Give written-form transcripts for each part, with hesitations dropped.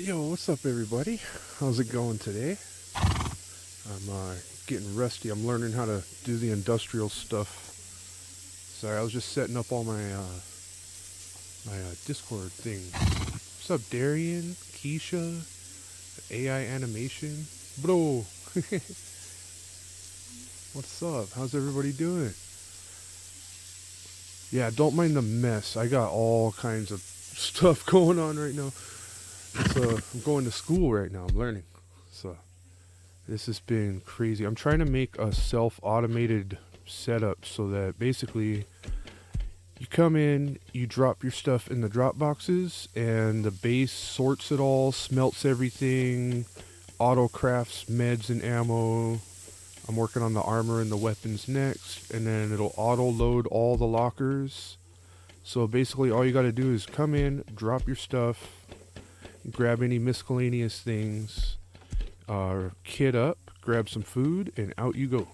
Yo, what's up, everybody? How's it going today? I'm getting rusty. I'm learning how to do the industrial stuff. Sorry, I was just setting up all my Discord things. What's up, Darian, Keisha, AI animation, bro? What's up? How's everybody doing? Yeah, don't mind the mess. I got all kinds of stuff going on right now. So I'm going to school right now. I'm learning. So this has been crazy. I'm trying to make a self-automated setup so that basically you come in, you drop your stuff in the drop boxes, and the base sorts it all, smelts everything, auto crafts meds and ammo. I'm working on the armor and the weapons next, and then it'll auto load all the lockers. So basically all you got to do is come in, drop your stuff, grab any miscellaneous things, kit up, grab some food, and out you go.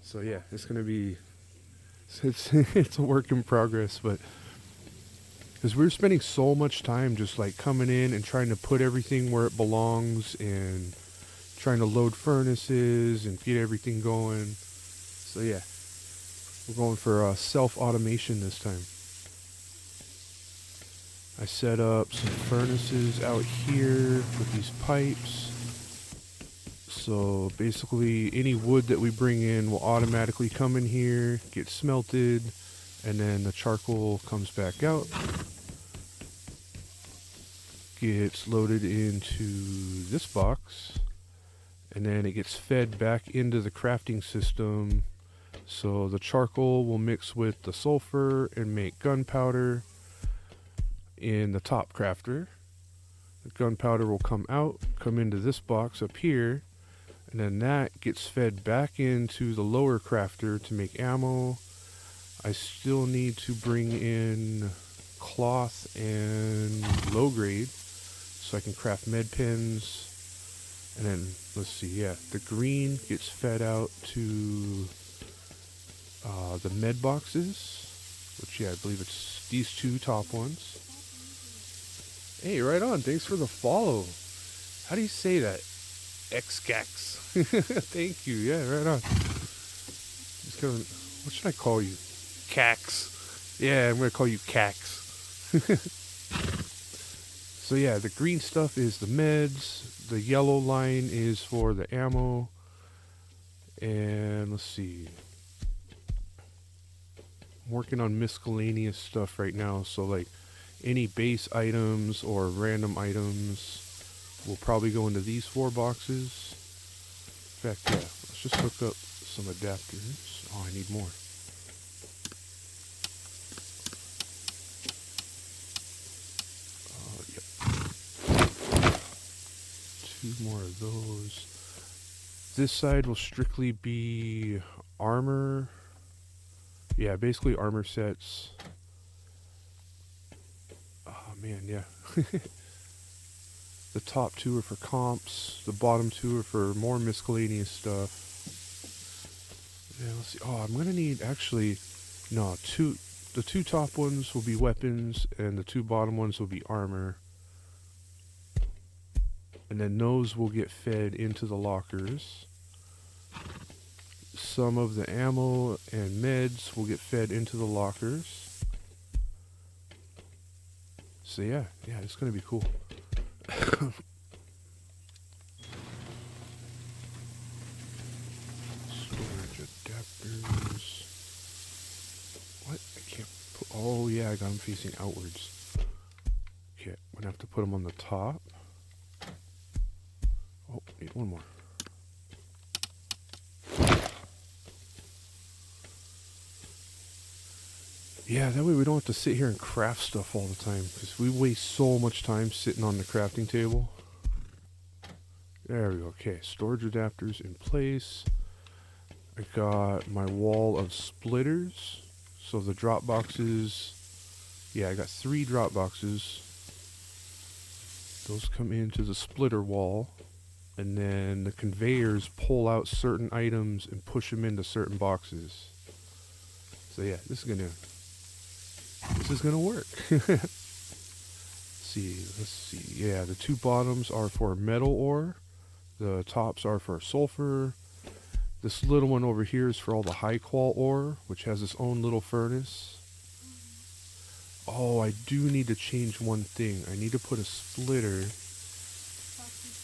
So yeah, it's gonna be it's a work in progress, but because we're spending so much time just like coming in and trying to put everything where it belongs and trying to load furnaces and get everything going. So yeah, we're going for self-automation this time. I set up some furnaces out here with these pipes. So basically any wood that we bring in will automatically come in here, get smelted, and then the charcoal comes back out, gets loaded into this box, and then it gets fed back into the crafting system. So the charcoal will mix with the sulfur and make gunpowder in the top crafter. The gunpowder will come out, come into this box up here, and then that gets fed back into the lower crafter to make ammo. I still need to bring in cloth and low grade so I can craft med pens. And then let's see, yeah, the green gets fed out to the med boxes, which yeah, I believe it's these two top ones. Hey, right on. Thanks for the follow. How do you say that? Xcax. Thank you. Yeah, right on. Just gonna, what should I call you? Cax. Yeah, I'm gonna call you Cax. So yeah, the green stuff is the meds. The yellow line is for the ammo. And let's see. I'm working on miscellaneous stuff right now. So like any base items or random items will probably go into these 4 boxes. In fact, yeah, let's just hook up some adapters. Oh, I need more. Yep. 2 more of those. This side will strictly be armor. Yeah, basically armor sets. Oh man, yeah. The top 2 are for comps. The bottom 2 are for more miscellaneous stuff. Yeah, let's see. Oh, I'm gonna need actually, no, the 2 top ones will be weapons, and the 2 bottom ones will be armor. And then those will get fed into the lockers. Some of the ammo and meds will get fed into the lockers. So yeah, it's gonna be cool. Storage adapters. What? I can't put. Oh yeah, I got them facing outwards. Okay, I'm gonna have to put them on the top. Oh, need one more. Yeah, that way we don't have to sit here and craft stuff all the time, because we waste so much time sitting on the crafting table. There we go. Okay, storage adapters in place. I got my wall of splitters. So the drop boxes, yeah, I got 3 drop boxes. Those come into the splitter wall. And then the conveyors pull out certain items and push them into certain boxes. So yeah, this is gonna work. Let's see. Let's see. Yeah, the two bottoms are for metal ore. The tops are for sulfur. This little one over here is for all the high qual ore, which has its own little furnace. Oh, I do need to change one thing. I need to put a splitter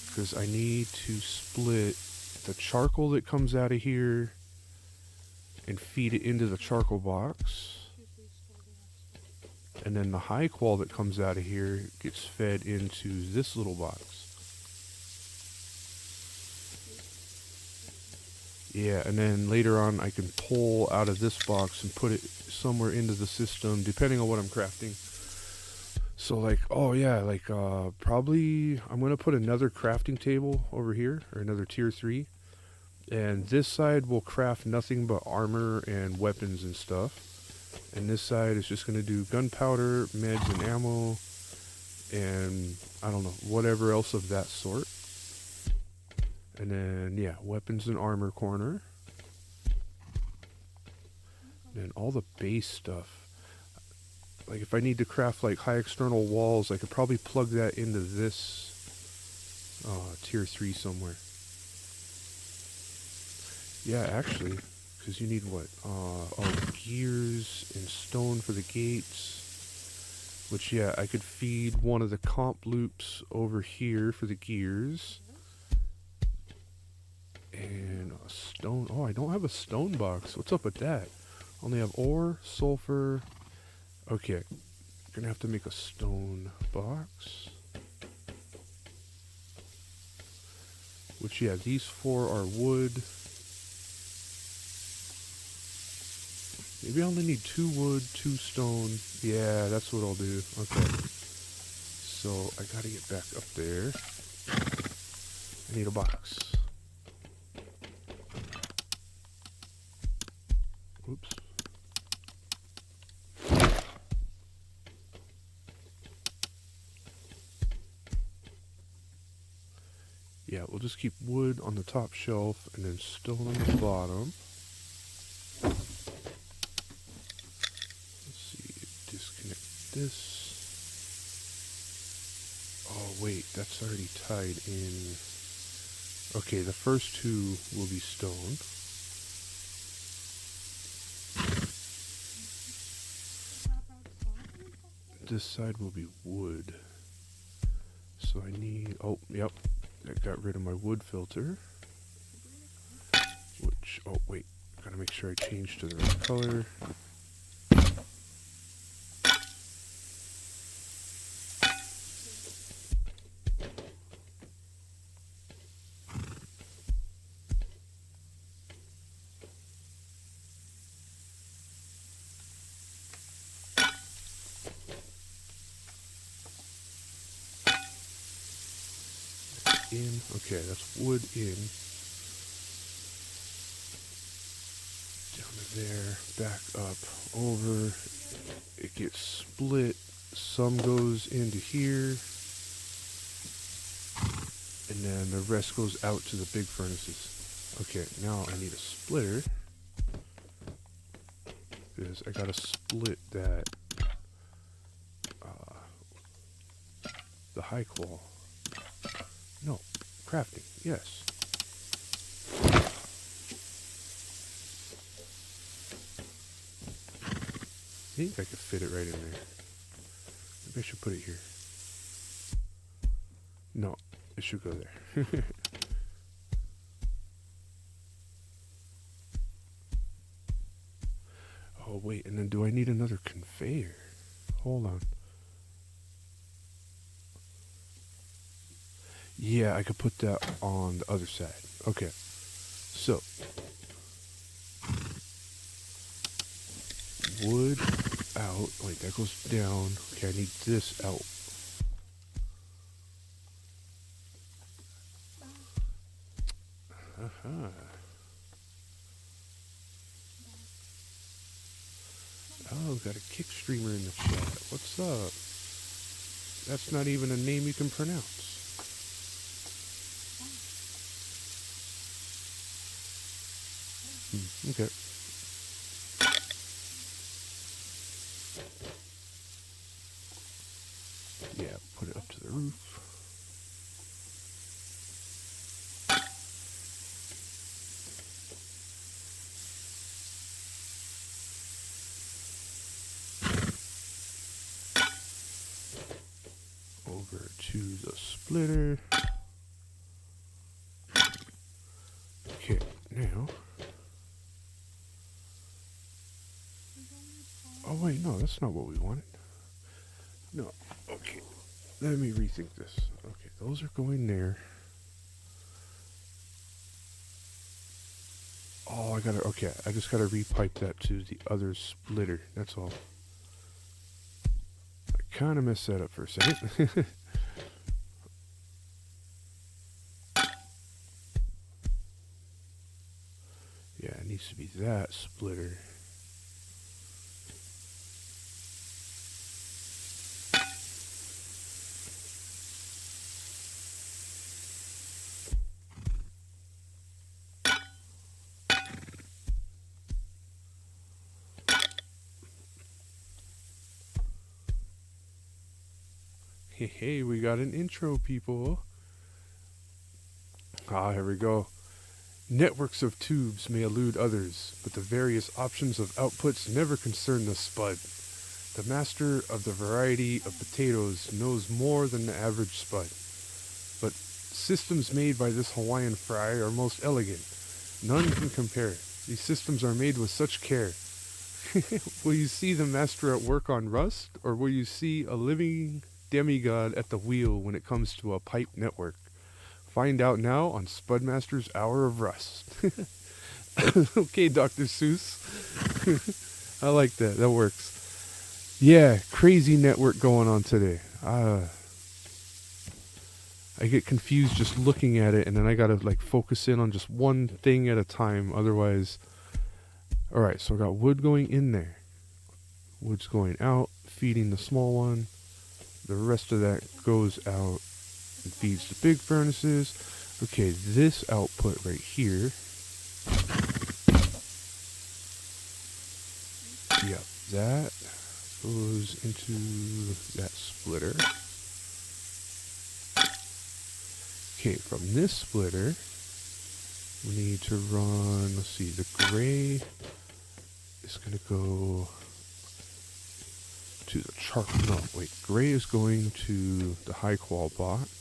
because I need to split the charcoal that comes out of here and feed it into the charcoal box. And then the high qual that comes out of here gets fed into this little box. Yeah, and then later on I can pull out of this box and put it somewhere into the system, depending on what I'm crafting. So like, oh yeah, like probably I'm going to put another crafting table over here, or another tier 3. And this side will craft nothing but armor and weapons and stuff. And this side is just going to do gunpowder, meds and ammo, and I don't know, whatever else of that sort. And then, yeah, weapons and armor corner. And all the base stuff. Like if I need to craft like high external walls, I could probably plug that into this tier 3 somewhere. Yeah, actually, because you need what? Gears and stone for the gates. Which, yeah, I could feed one of the comp loops over here for the gears. And a stone. Oh, I don't have a stone box. What's up with that? Only have ore, sulfur. Okay. Gonna have to make a stone box. Which, yeah, these 4 are wood. Maybe I only need 2 wood, 2 stone. Yeah, that's what I'll do. Okay. So, I gotta get back up there. I need a box. Oops. Yeah, we'll just keep wood on the top shelf and then stone on the bottom. Let's see, disconnect this. Oh wait, that's already tied in. Okay, the first 2 will be stone. This side will be wood. So I need, oh, yep, I got rid of my wood filter. Which, oh wait, gotta make sure I change to the right color. In. Okay, that's wood in. Down to there, back up, over. It gets split. Some goes into here. And then the rest goes out to the big furnaces. Okay, now I need a splitter. Because I gotta split that. The high qual. No, crafting, yes. I think I could fit it right in there. Maybe I should put it here. No, it should go there. Oh, wait, and then do I need another conveyor? Hold on. Yeah, I could put that on the other side. Okay. So, wood out. Wait, that goes down. Okay, I need this out. Uh-huh. Oh, got a kick streamer in the chat. What's up? That's not even a name you can pronounce. Okay. Yeah, put it roof. Over to the splitter. Okay, now. Oh wait, no, that's not what we wanted. No, okay. Let me rethink this. Okay, those are going there. Oh, I just gotta repipe that to the other splitter. That's all. I kinda messed that up for a second. Yeah, it needs to be that splitter. Hey, we got an intro, people. Here we go. Networks of tubes may elude others, but the various options of outputs never concern the spud. The master of the variety of potatoes knows more than the average spud. But systems made by this Hawaiian fry are most elegant. None can compare. These systems are made with such care. Will you see the master at work on rust, or will you see a living demigod at the wheel when it comes to a pipe network? Find out now on Spudmaster's Hour of Rust. Okay, Dr. Seuss. I like that. That works. Yeah, crazy network going on today. I get confused just looking at it, and then I gotta like focus in on just one thing at a time. Otherwise, all right. So I got wood going in there. Wood's going out, feeding the small one. The rest of that goes out and feeds the big furnaces. Okay, this output right here. Yep, that goes into that splitter. Okay, from this splitter, we need to run, let's see, the gray is going to go to the charcoal. No, wait, gray is going to the high qual box.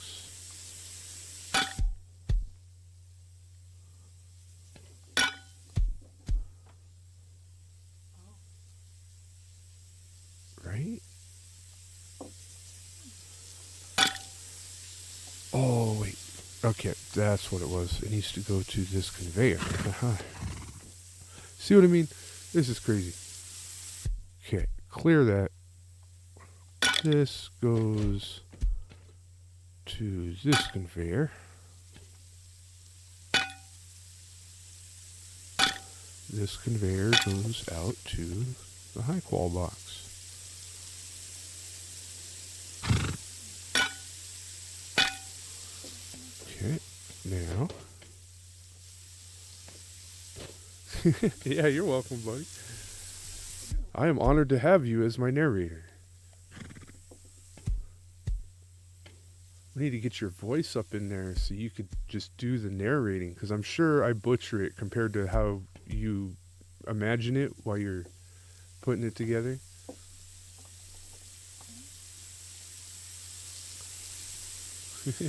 Right? Oh, wait. Okay, that's what it was. It needs to go to this conveyor. See what I mean? This is crazy. Okay, clear that. This goes to this conveyor. This conveyor goes out to the high qual box. Okay, now. Yeah, you're welcome, buddy. I am honored to have you as my narrator. We need to get your voice up in there so you could just do the narrating, because I'm sure I butcher it compared to how you imagine it while you're putting it together. Okay,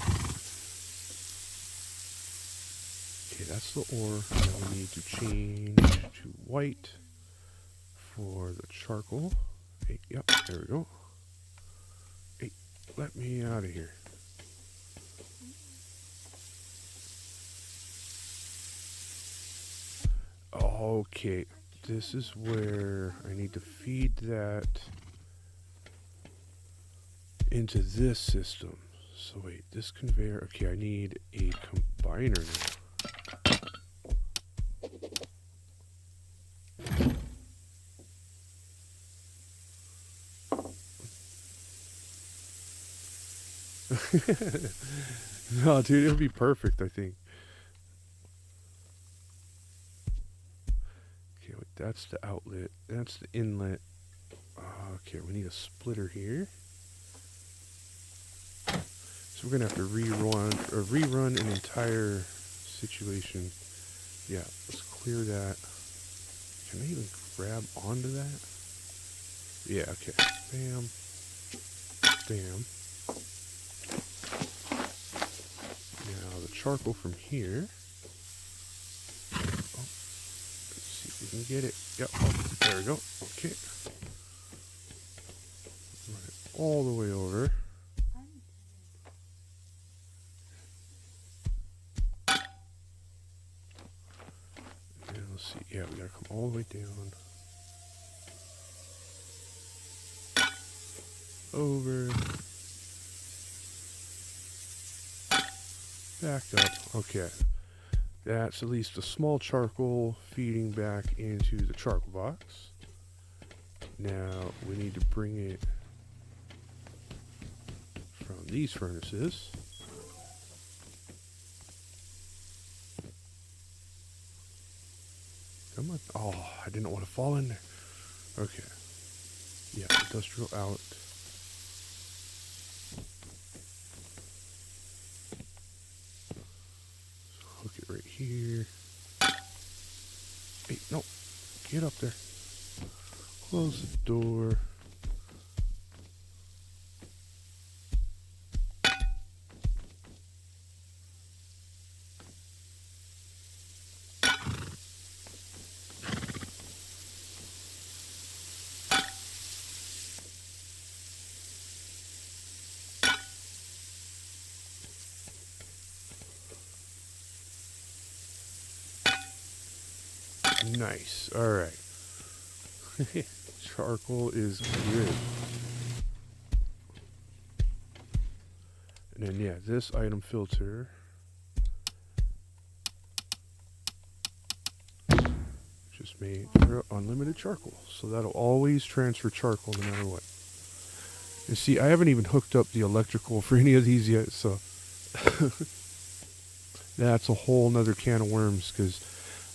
that's the ore. Now we need to change to white for the charcoal. Hey, yep, there we go. Hey, let me out of here. Okay, this is where I need to feed that into this system. So wait, this conveyor, okay, I need a combiner now. No, dude, it'll be perfect, I think. Okay, wait, that's the outlet. That's the inlet. Okay, we need a splitter here. we're gonna have to rerun an entire situation. Yeah, let's clear that. Can I even grab onto that? Yeah, okay. Bam. Bam. Now the charcoal from here. Oh, let's see if we can get it. Yep. Oh, there we go. Okay. Run it all the way over. And let's see. Yeah, we gotta come all the way down. Over. Back up. Okay. That's at least a small charcoal feeding back into the charcoal box. Now we need to bring it from these furnaces. Come on. Oh, I didn't want to fall in there. Okay. Yeah, industrial out. Hook it right here. Hey, no. Get up there. Close the door. Nice. Alright. Charcoal is good. And then, yeah, this item filter. Just made for unlimited charcoal. So that'll always transfer charcoal no matter what. And see, I haven't even hooked up the electrical for any of these yet, so that's a whole nother can of worms, because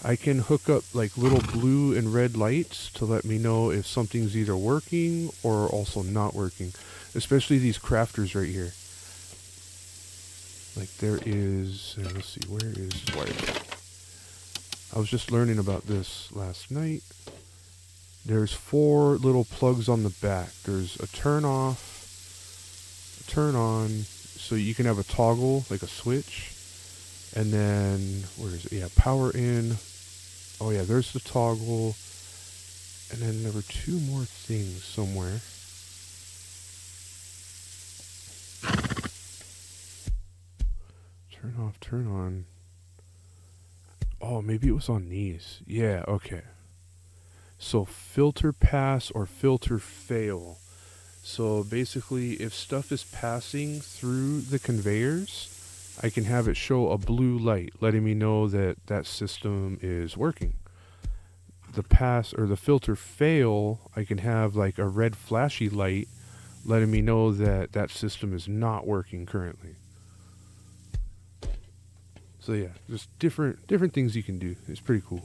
I can hook up like little blue and red lights to let me know if something's either working or also not working. Especially these crafters right here. Like there is, let's see, where is wire? I was just learning about this last night. There's 4 little plugs on the back. There's a turn off, a turn on, so you can have a toggle, like a switch. And then, where is it? Yeah, power in. Oh yeah, there's the toggle. And then there were 2 more things somewhere. Turn off, turn on. Oh, maybe it was on these. Yeah, okay. So filter pass or filter fail. So basically, if stuff is passing through the conveyors, I can have it show a blue light letting me know that that system is working. The pass or the filter fail, I can have like a red flashy light letting me know that that system is not working currently. So yeah, just different things you can do. It's pretty cool.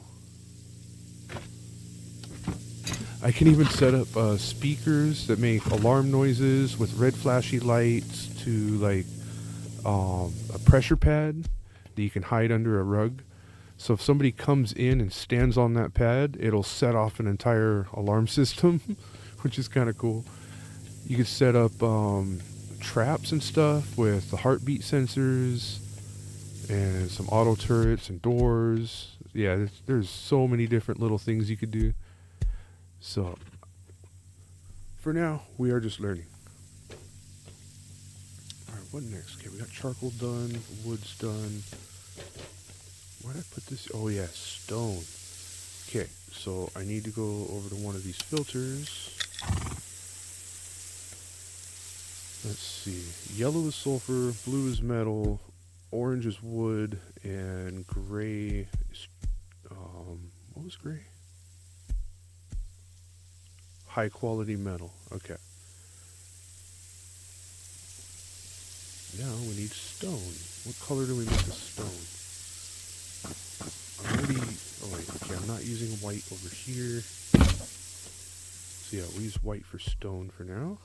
I can even set up speakers that make alarm noises with red flashy lights to like a pressure pad that you can hide under a rug. So if somebody comes in and stands on that pad, it'll set off an entire alarm system, which is kind of cool. You can set up traps and stuff with the heartbeat sensors and some auto turrets and doors. Yeah, there's so many different little things you could do. So, for now, we are just learning. Alright, what next? Okay, we got charcoal done, wood's done. Where did I put this? Oh yeah, stone. Okay, so I need to go over to one of these filters. Let's see. Yellow is sulfur, blue is metal, orange is wood, and gray is, what was gray? High quality metal. Okay. Now we need stone. What color do we make the stone? Oh wait, okay, I'm not using white over here. So yeah, we use white for stone for now.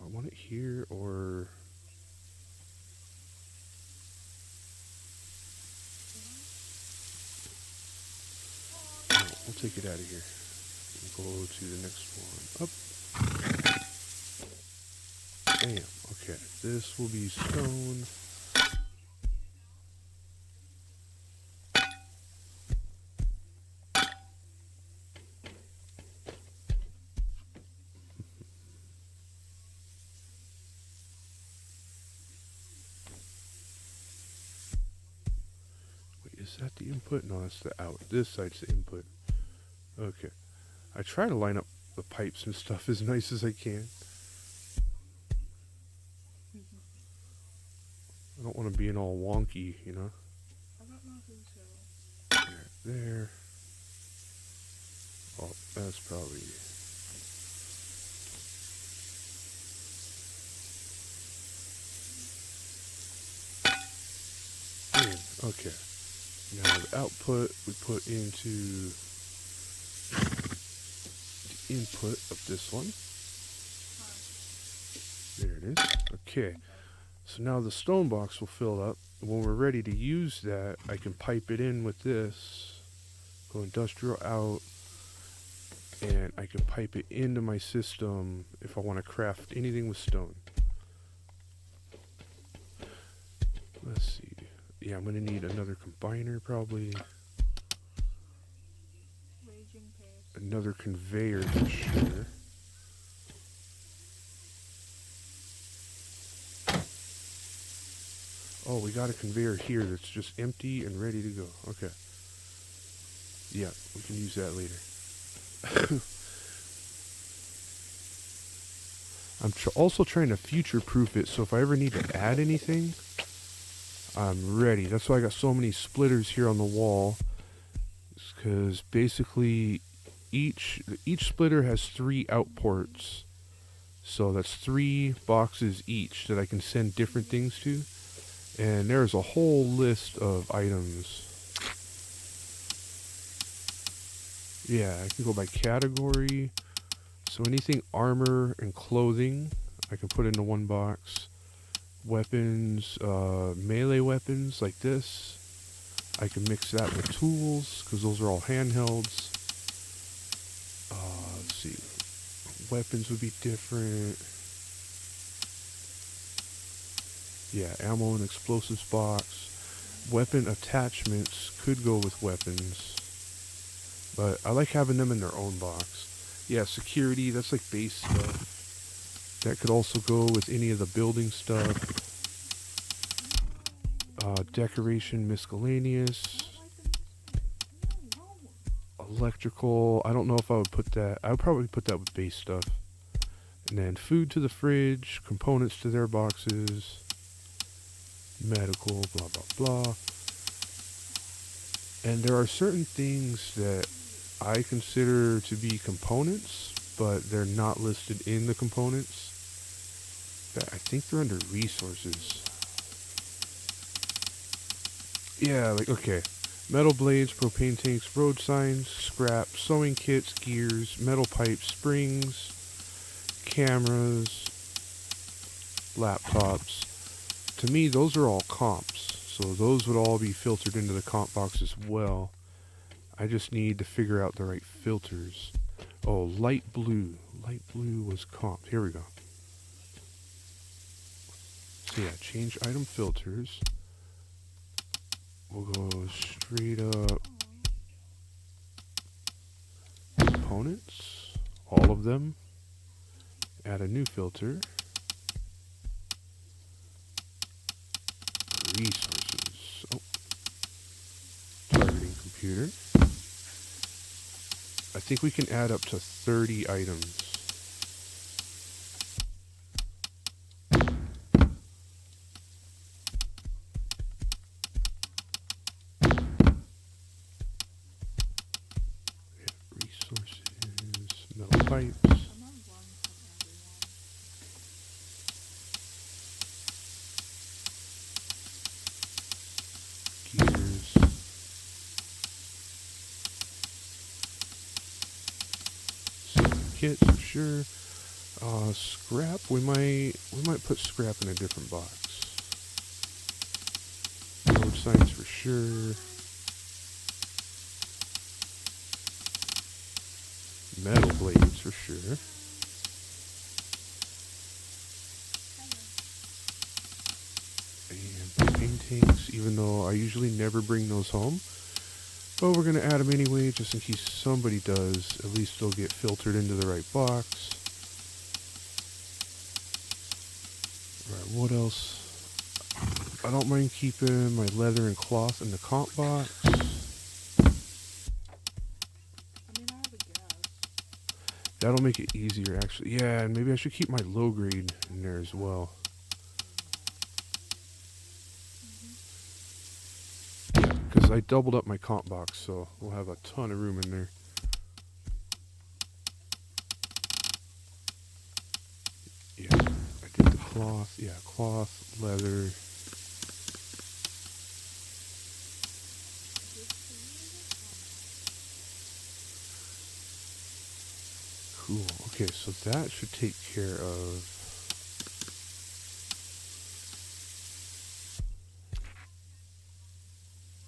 I want it here or... No, we'll take it out of here. Go to the next one. Up. Bam. Okay. This will be stone. Wait, is that the input? No, that's the out. This side's the input. Okay. I try to line up the pipes and stuff as nice as I can. I don't want to be in all wonky, you know? I don't know who's who. There. Oh, that's probably... Okay. Now the output we put into the input of this one. There it is. Okay. So now the stone box will fill up. When we're ready to use that, I can pipe it in with this. Go industrial out. And I can pipe it into my system if I want to craft anything with stone. Let's see. Yeah, I'm going to need another combiner probably. Another conveyor for sure. Oh, we got a conveyor here that's just empty and ready to go. Okay. Yeah, we can use that later. I'm also trying to future-proof it, so if I ever need to add anything, I'm ready. That's why I got so many splitters here on the wall. Because basically, each splitter has 3 out ports. So that's 3 boxes each that I can send different things to. And there's a whole list of items. Yeah, I can go by category. So anything armor and clothing, I can put into one box. Weapons, melee weapons like this. I can mix that with tools, because those are all handhelds. Let's see. Weapons would be different. Yeah, ammo and explosives box. Weapon attachments could go with weapons. But I like having them in their own box. Yeah, security, that's like base stuff. That could also go with any of the building stuff. Decoration, miscellaneous. Electrical, I don't know if I would put that. I would probably put that with base stuff. And then food to the fridge, components to their boxes. Medical, blah, blah, blah. And there are certain things that I consider to be components, but they're not listed in the components. But I think they're under resources. Yeah, like, okay. Metal blades, propane tanks, road signs, scrap, sewing kits, gears, metal pipes, springs, cameras, laptops. To me, those are all comps. So those would all be filtered into the comp box as well. I just need to figure out the right filters. Oh, light blue. Light blue was comp. Here we go. So yeah, change item filters. We'll go straight up. Components. All of them. Add a new filter. Resources. Oh. Targeting computer. I think we can add up to 30 items. Resources, metal pipes. Gears. Kits for sure. Scrap. We might put scrap in a different box. Road signs for sure. Metal blades for sure. And paintings, even though I usually never bring those home. But we're going to add them anyway, just in case somebody does. At least they'll get filtered into the right box. Alright, what else? I don't mind keeping my leather and cloth in the comp box. I mean, I have a gas. That'll make it easier, actually. Yeah, and maybe I should keep my low grade in there as well. Yeah, because I doubled up my comp box, so we'll have a ton of room in there. Yeah, I did the cloth. Yeah, cloth, leather. Cool. Okay, so that should take care of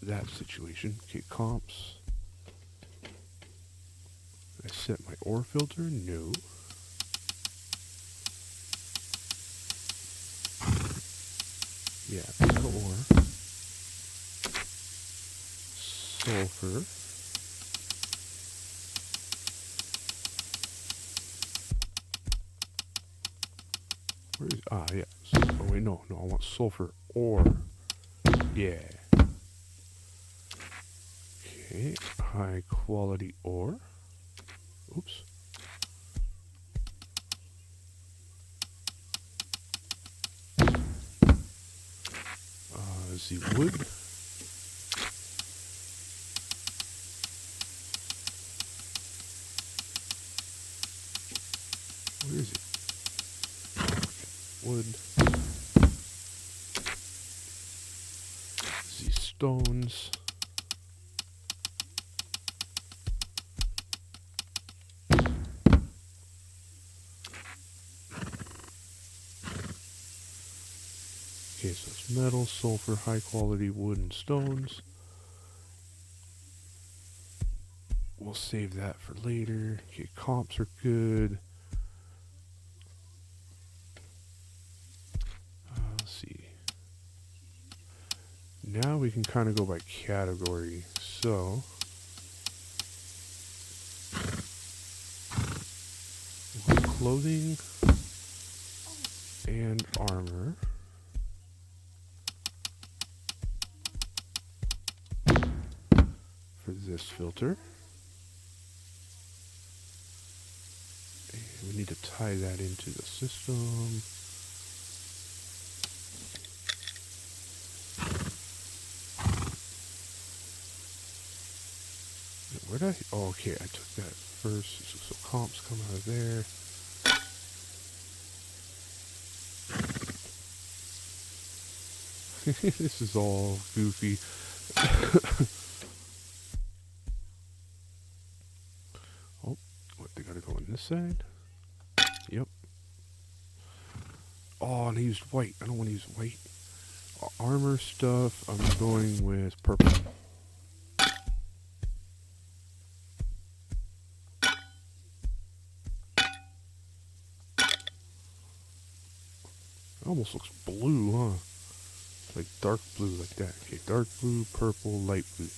that situation. Okay, comps. I set my ore filter? No. Yeah, metal ore. Sulfur. Where is, yeah. Oh wait, no, I want sulfur ore. Yeah. Okay, high quality ore. Oops. The wood. Where is it? Wood. These stones. Okay, so it's metal, sulfur, high quality wood, and stones. We'll save that for later. Okay, comps are good. Let's see. Now we can kind of go by category. So, clothing and armor. For this filter. And we need to tie that into the system. Where did I? Oh, okay, I took that first. So comps come out of there. This is all goofy. Oh, what, they gotta go on this side? Yep. Oh, and I used white. I don't want to use white. Armor stuff, I'm going with purple. It almost looks blue, huh? Like dark blue like that. Okay, dark blue, purple, light blue.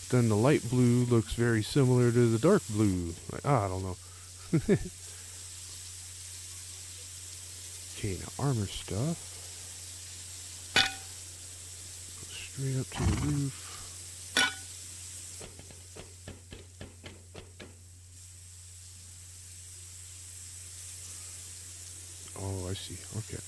Then the light blue looks very similar to the dark blue. Like, I don't know. Okay, now armor stuff. Go straight up to the roof. Oh, I see. Okay.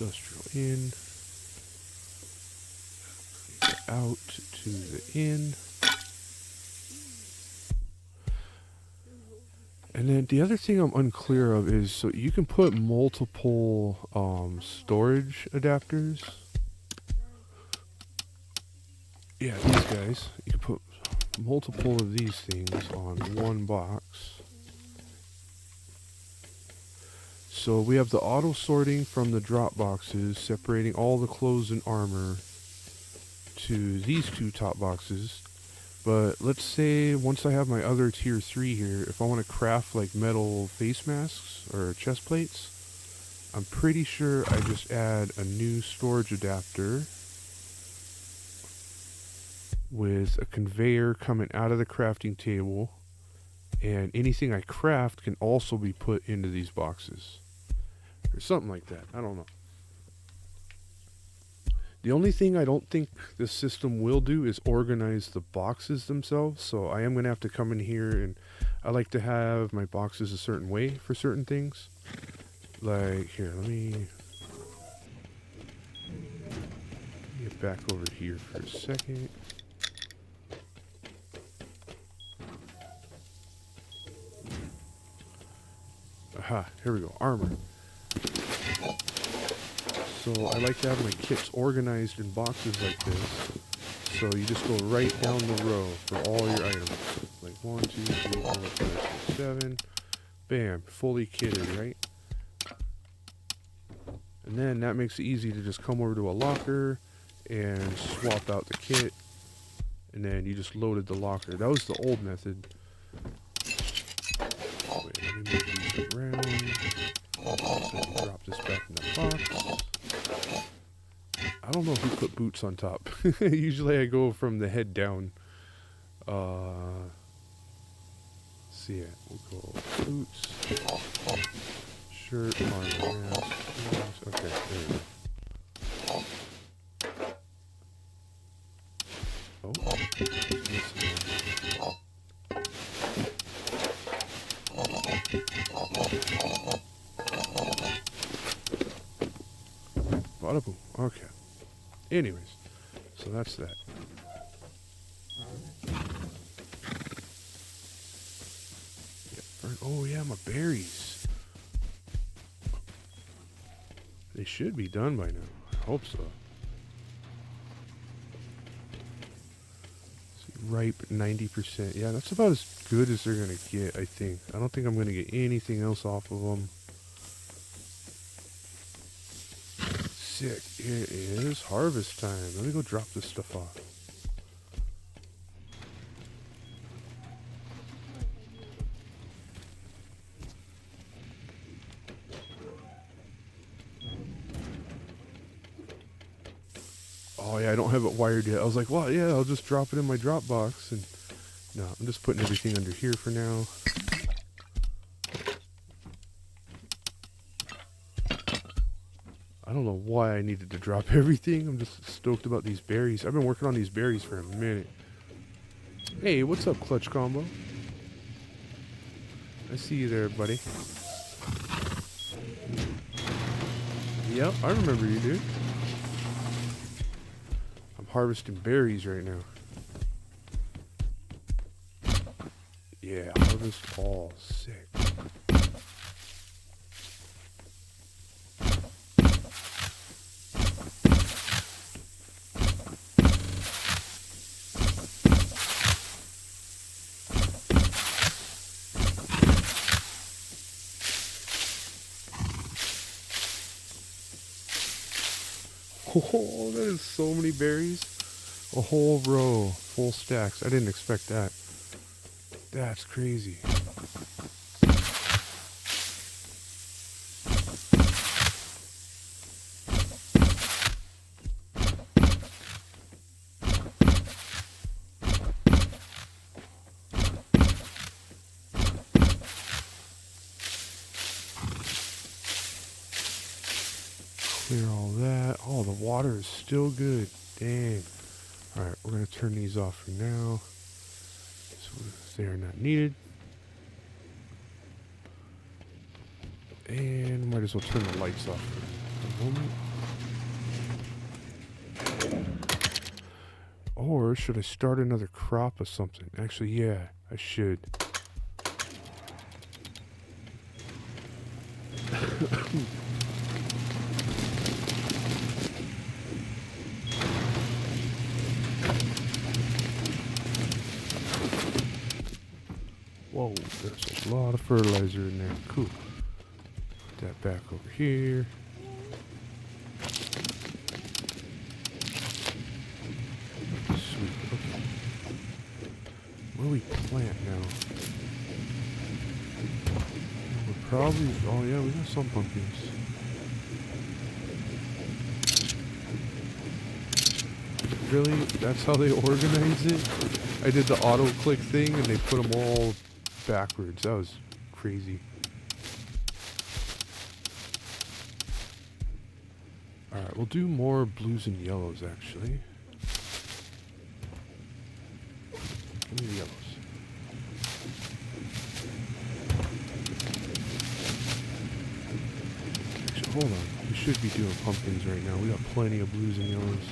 Industrial in, out to the in, And then the other thing I'm unclear of is, so you can put multiple storage adapters. Yeah, these guys. You can put multiple of these things on one box. So we have the auto sorting from the drop boxes, separating all the clothes and armor to these two top boxes. But let's say once I have my other tier 3 here, if I want to craft like metal face masks or chest plates, I'm pretty sure I just add a new storage adapter with a conveyor coming out of the crafting table, and anything I craft can also be put into these boxes. Or something like that. I don't know. The only thing I don't think this system will do is organize the boxes themselves. So I am going to have to come in here, and I like to have my boxes a certain way for certain things. Like, here, let me get back over here for a second. Aha, here we go, armor. So I like to have my kits organized in boxes like this. So you just go right down the row for all your items. Like 1, 2, 3, 4, 5, 6, 7. Bam, fully kitted, right? And then that makes it easy to just come over to a locker and swap out the kit. And then you just loaded the locker. That was the old method. Wait, let me move these around. Drop this back in the box. I don't know who put boots on top. Usually I go from the head down. See it. We'll go boots, shirt, armor, mask. Okay, there we go. Oh, bada boom. Okay. Anyways, so that's that. Oh yeah, my berries. They should be done by now. I hope so. Ripe 90%. Yeah, that's about as good as they're gonna get, I think. I don't think I'm gonna get anything else off of them. Sick. It is harvest time. Let me go drop this stuff off. Oh yeah, I don't have it wired yet. I was like, well, yeah, I'll just drop it in my drop box. And no, I'm just putting everything under here for now. I don't know why I needed to drop everything. I'm just stoked about these berries. I've been working on these berries for a minute. Hey, what's up, Clutch Combo? I see you there, buddy. Yep, I remember you, dude. I'm harvesting berries right now. Yeah, harvest all. Sick. Oh, that is so many berries. A whole row, full stacks. I didn't expect that. That's crazy. Clear all that. Oh, the water is still good. Dang. Alright, we're going to turn these off for now. So they are not needed. And might as well turn the lights off for a moment. Or should I start another crop of something? Actually, yeah, I should. Whoa, there's a lot of fertilizer in there. Cool. Put that back over here. Sweet. Okay. Where do we plant now? We're probably... Oh yeah, we got some pumpkins. Really? That's how they organize it? I did the auto-click thing and they put them all backwards. That was crazy. Alright, we'll do more blues and yellows, actually. Give me the yellows. Actually, hold on. We should be doing pumpkins right now. We got plenty of blues and yellows.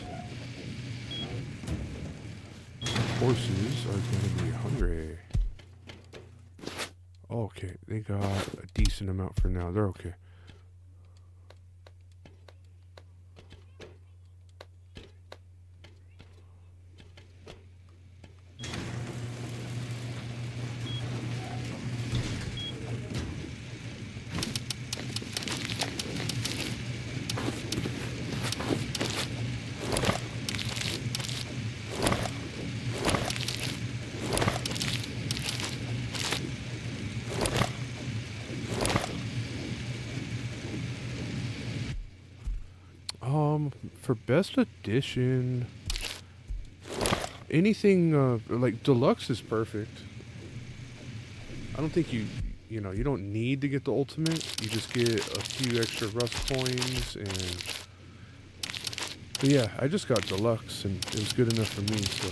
Horses are going to be hungry. Okay, they got a decent amount for now. They're okay. For best edition, anything like deluxe is perfect. I don't think you know, you don't need to get the ultimate. You just get a few extra rust coins and... But yeah, I just got deluxe and it was good enough for me, so...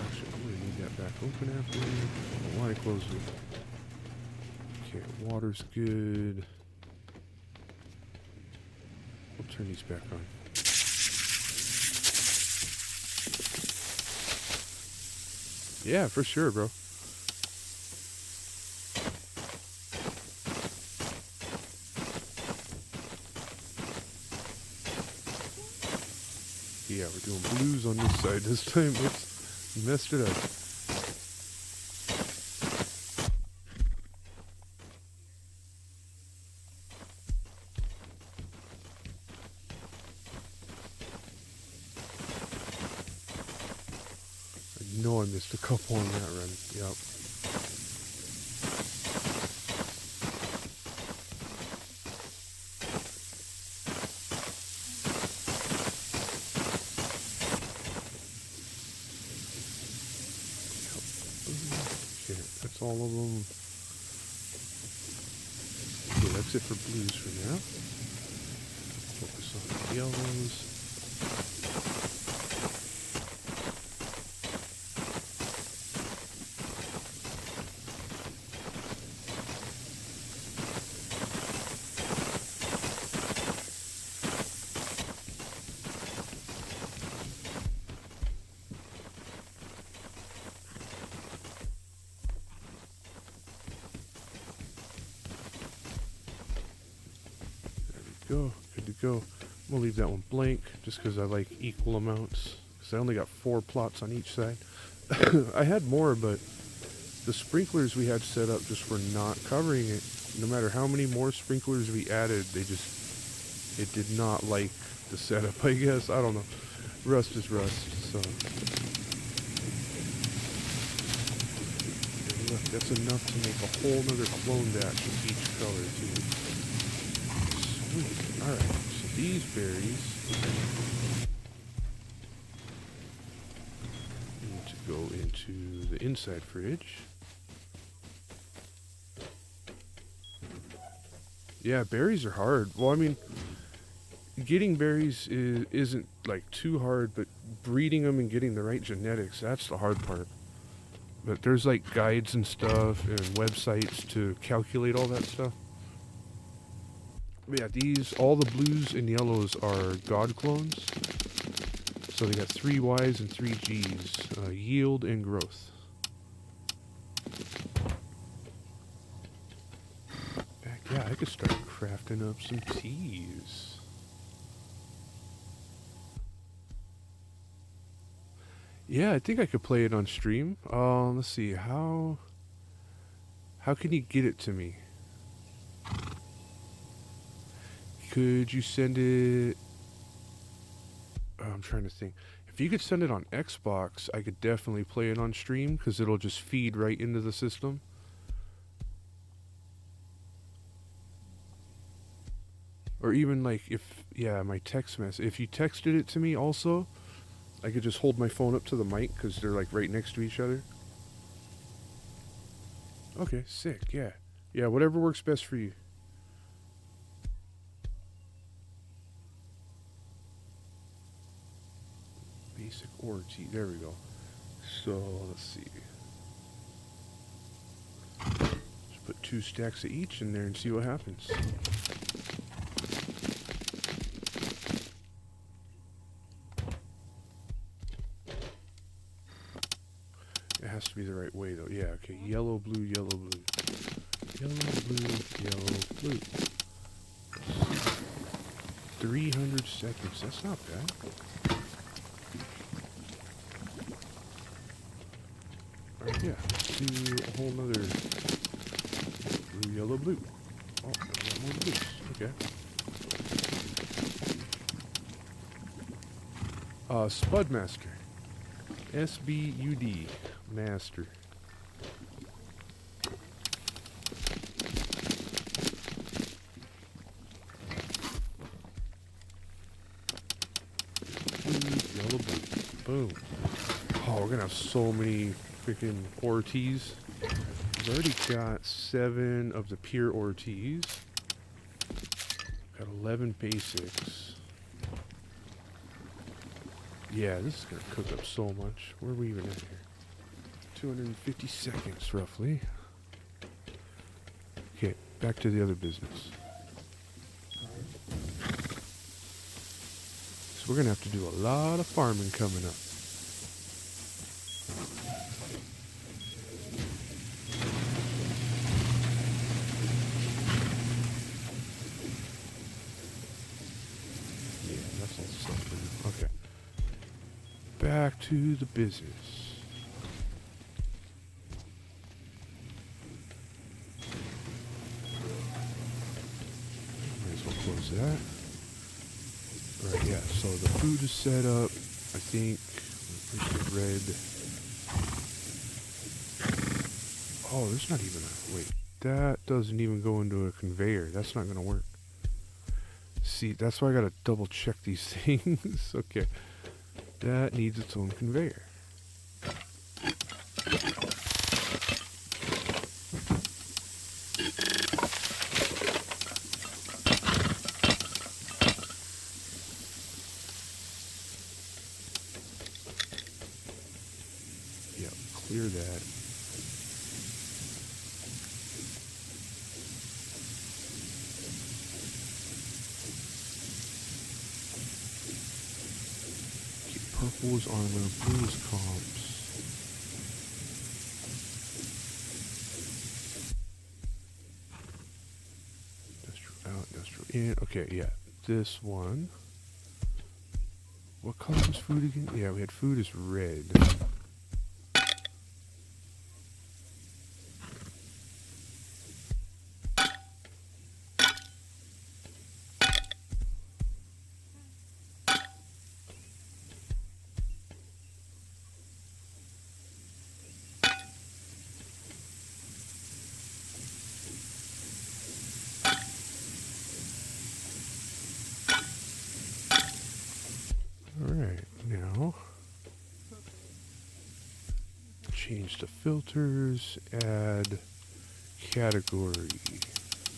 Actually, I'm gonna need that back open after. I don't know why I closed it. Okay, water's good. We'll turn these back on. Yeah, for sure, bro. Yeah, we're doing blues on this side this time. Let's messed it up. I know I missed a couple on that run. Yep. Okay, that's all of them. Okay, that's it for blues for now. Focus on the yellows. Go, good to go. I'm gonna leave that one blank just because I like equal amounts. Because I only got 4 plots on each side. I had more, but the sprinklers we had set up just were not covering it. No matter how many more sprinklers we added, it did not like the setup, I guess. I don't know. Rust is rust, so. And look, that's enough to make a whole nother clone batch of each color, too. Sweet. Alright, so these berries need to go into the inside fridge. Yeah, berries are hard. Well, I mean, getting berries isn't like too hard, but breeding them and getting the right genetics, that's the hard part. But there's like guides and stuff and websites to calculate all that stuff. But yeah, all the blues and yellows are God clones. So they got 3 Ys and 3 Gs, yield and growth. Heck yeah, I could start crafting up some teas. Yeah, I think I could play it on stream. Let's see. How can you get it to me? Could you send it? I'm trying to think. If you could send it on Xbox, I could definitely play it on stream because it'll just feed right into the system. Or even like yeah, my text message. If you texted it to me also, I could just hold my phone up to the mic because they're like right next to each other. Okay, sick, yeah. Yeah, whatever works best for you. Basic ORT, there we go. So, let's see. Just put 2 stacks of each in there and see what happens. It has to be the right way though. Yeah, okay. Yellow, blue, yellow, blue. Yellow, blue, yellow, blue. 300 seconds. That's not bad. Alright, yeah. Let's do a whole nother blue, yellow, blue. Oh, I got more blues. Okay. Spud Master. SBUD. Master. Blue, yellow, blue. Boom. Oh, we're gonna have so many freaking Ortiz. I've already got 7 of the pure Ortiz. Got 11 basics. Yeah, this is gonna cook up so much. Where are we even at here? 250 seconds, roughly. Okay, back to the other business. So we're gonna have to do a lot of farming coming up. Yeah, that's all something. Okay. Back to the business. Might as well close that. Right, yeah, so the food is set up. I think red. Oh, there's not even a wait. That doesn't even go into a conveyor. That's not gonna work. See, that's why I gotta double check these things. Okay. That needs its own conveyor. Yep, clear that. Purple is armor, blue is comps. Industrial out, industrial in. Okay, yeah. This one. What color was food again? Yeah, we had food is red. Alright, now change the filters, add category,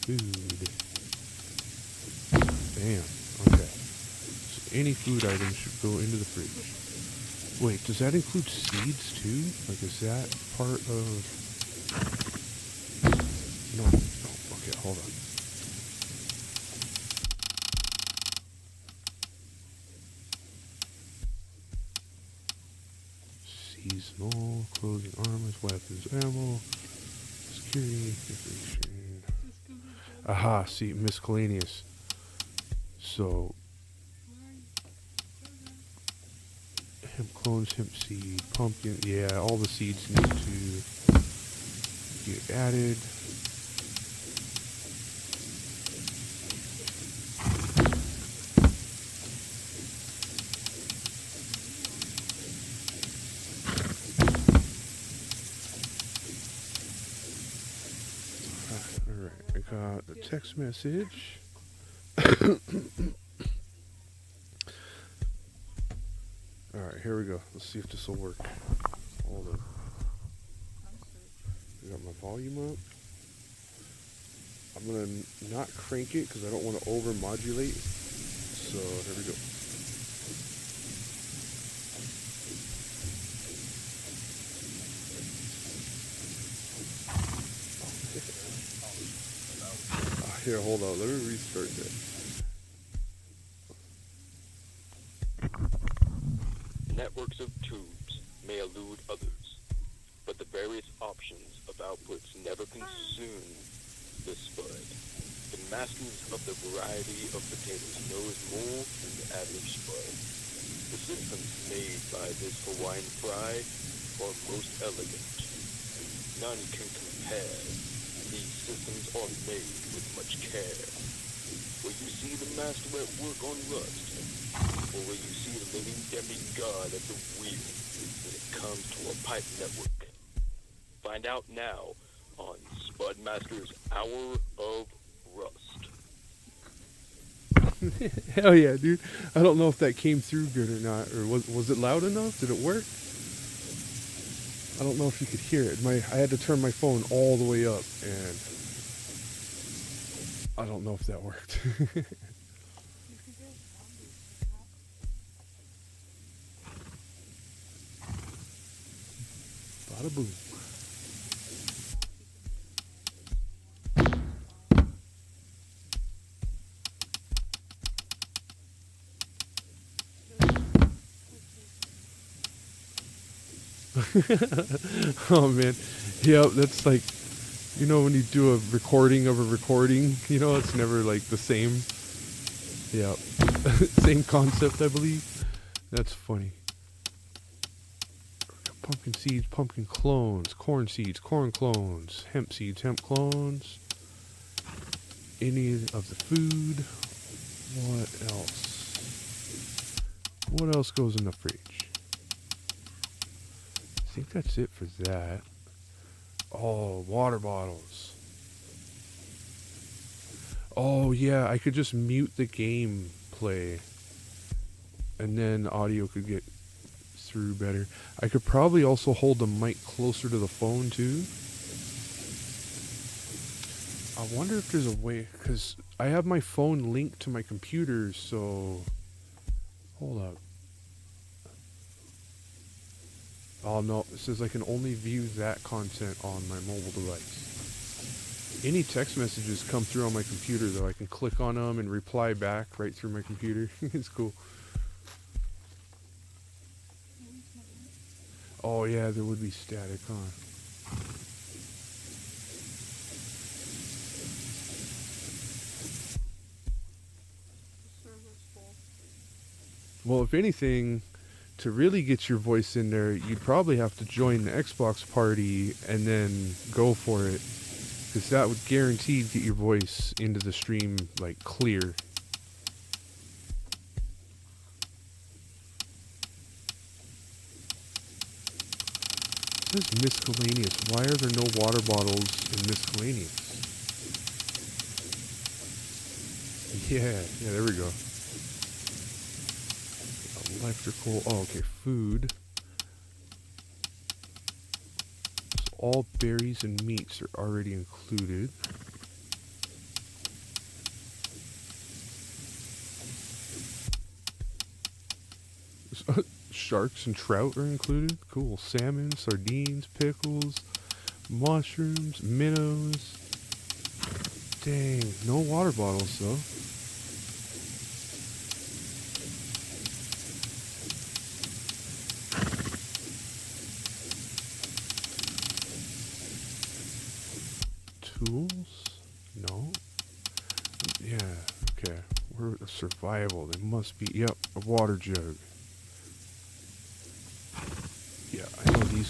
food. Bam, okay. So any food item should go into the fridge. Wait, does that include seeds too? Like, is that part of... No, okay, hold on. Seasonal, clothing, armors, weapons, ammo, security, decoration. Aha, see, miscellaneous. So, Hemp clones, hemp seed, pumpkin. Yeah, all the seeds need to get added. Alright, I got the text message. Alright, here we go. Let's see if this will work. Hold on. I got my volume up. I'm gonna not crank it because I don't want to over modulate. So here we go. Here, hold on. Let me restart that. Networks of tubes may elude others, but the various options of outputs never consume the spud. The masters of the variety of potatoes knows more than the average spud. The systems made by this Hawaiian fry are most elegant. None can compare. These systems are made with much care. Will you see the master at work on rust? Or will you see the living demigod at the wheel when it comes to a pipe network? Find out now on Spudmaster's Hour of Rust. Hell yeah, dude. I don't know if that came through good or not, or was it loud enough? Did it work? I don't know if you could hear it. I had to turn my phone all the way up, and I don't know if that worked. Bada boom. Oh man, yeah, that's like, when you do a recording of a recording, it's never like the same. Yeah, same concept, I believe. That's funny. Pumpkin seeds, pumpkin clones, corn seeds, corn clones, hemp seeds, hemp clones. Any of the food. What else? What else goes in the fridge? I think that's it for that. Oh, water bottles. Oh, yeah, I could just mute the game play. And then audio could get through better. I could probably also hold the mic closer to the phone, too. I wonder if there's a way, because I have my phone linked to my computer, so... Hold up. Oh no, it says I can only view that content on my mobile device. Any text messages come through on my computer though. I can click on them and reply back right through my computer. It's cool. Oh yeah, there would be static, huh? Well, if anything, to really get your voice in there, you'd probably have to join the Xbox party and then go for it. Because that would guaranteed get your voice into the stream, like, clear. It says miscellaneous. Why are there no water bottles in miscellaneous? Yeah, there we go. Electrical, oh okay, food. So all berries and meats are already included. Sharks and trout are included. Cool. Salmon, sardines, pickles, mushrooms, minnows. Dang, no water bottles though. Tools? No. Yeah, okay. We're survival. There must be, yep, a water jug.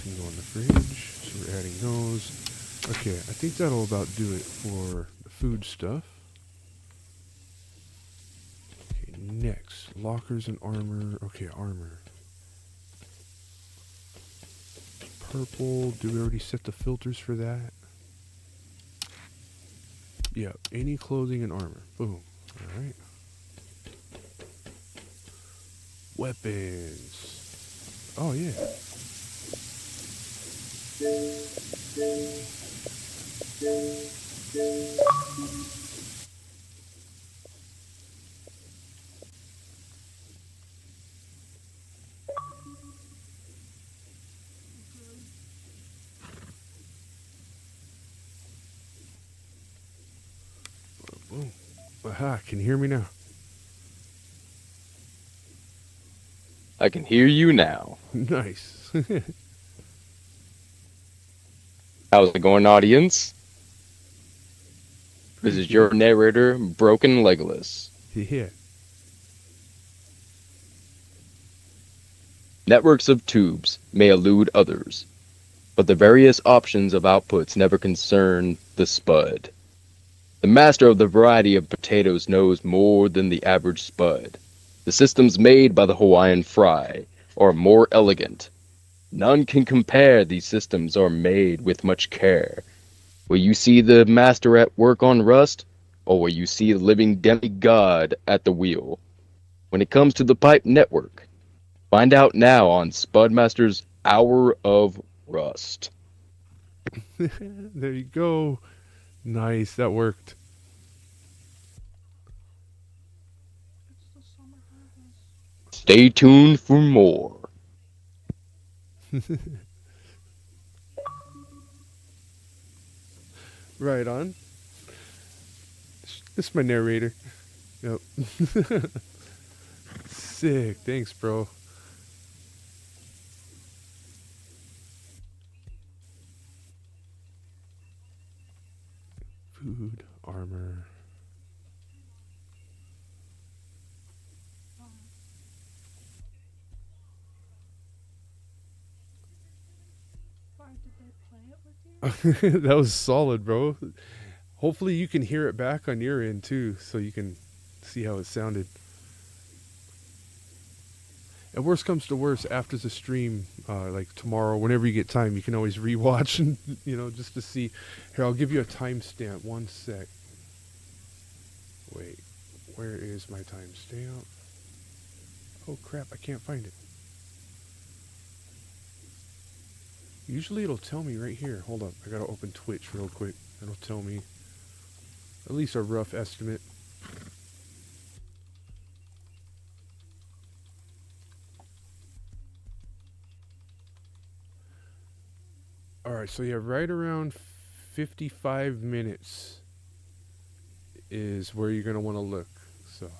these can go in the fridge. So we're adding those. Okay, I think that'll about do it for the food stuff. Okay, next, lockers and armor. Okay, armor. Purple. Did we already set the filters for that? Yeah, any clothing and armor. Boom. Alright. Weapons. Oh, yeah. Boom. Aha, can you hear me now? I can hear you now. Nice. How's it going, audience? This is your narrator, Broken Legolas. Yeah. Networks of tubes may elude others, but the various options of outputs never concern the spud. The master of the variety of potatoes knows more than the average spud. The systems made by the Hawaiian Fry are more elegant. None can compare. These systems are made with much care. Will you see the master at work on rust, or will you see the living demigod at the wheel? When it comes to the pipe network, find out now on Spudmaster's Hour of Rust. There you go. Nice, that worked. It's the summer harvest. Stay tuned for more. Right on. This is my narrator. Yep. Sick. Thanks, bro. Food, armor. Why did they play it with you? That was solid, bro. Hopefully you can hear it back on your end too, so you can see how it sounded. And worst comes to worst, after the stream, like tomorrow, whenever you get time, you can always rewatch and just to see. Here, I'll give you a timestamp. 1 sec. Wait, where is my timestamp? Oh crap, I can't find it. Usually it'll tell me right here. Hold up, I gotta open Twitch real quick. It'll tell me at least a rough estimate. Alright, so yeah, right around 55 minutes is where you're gonna want to look. So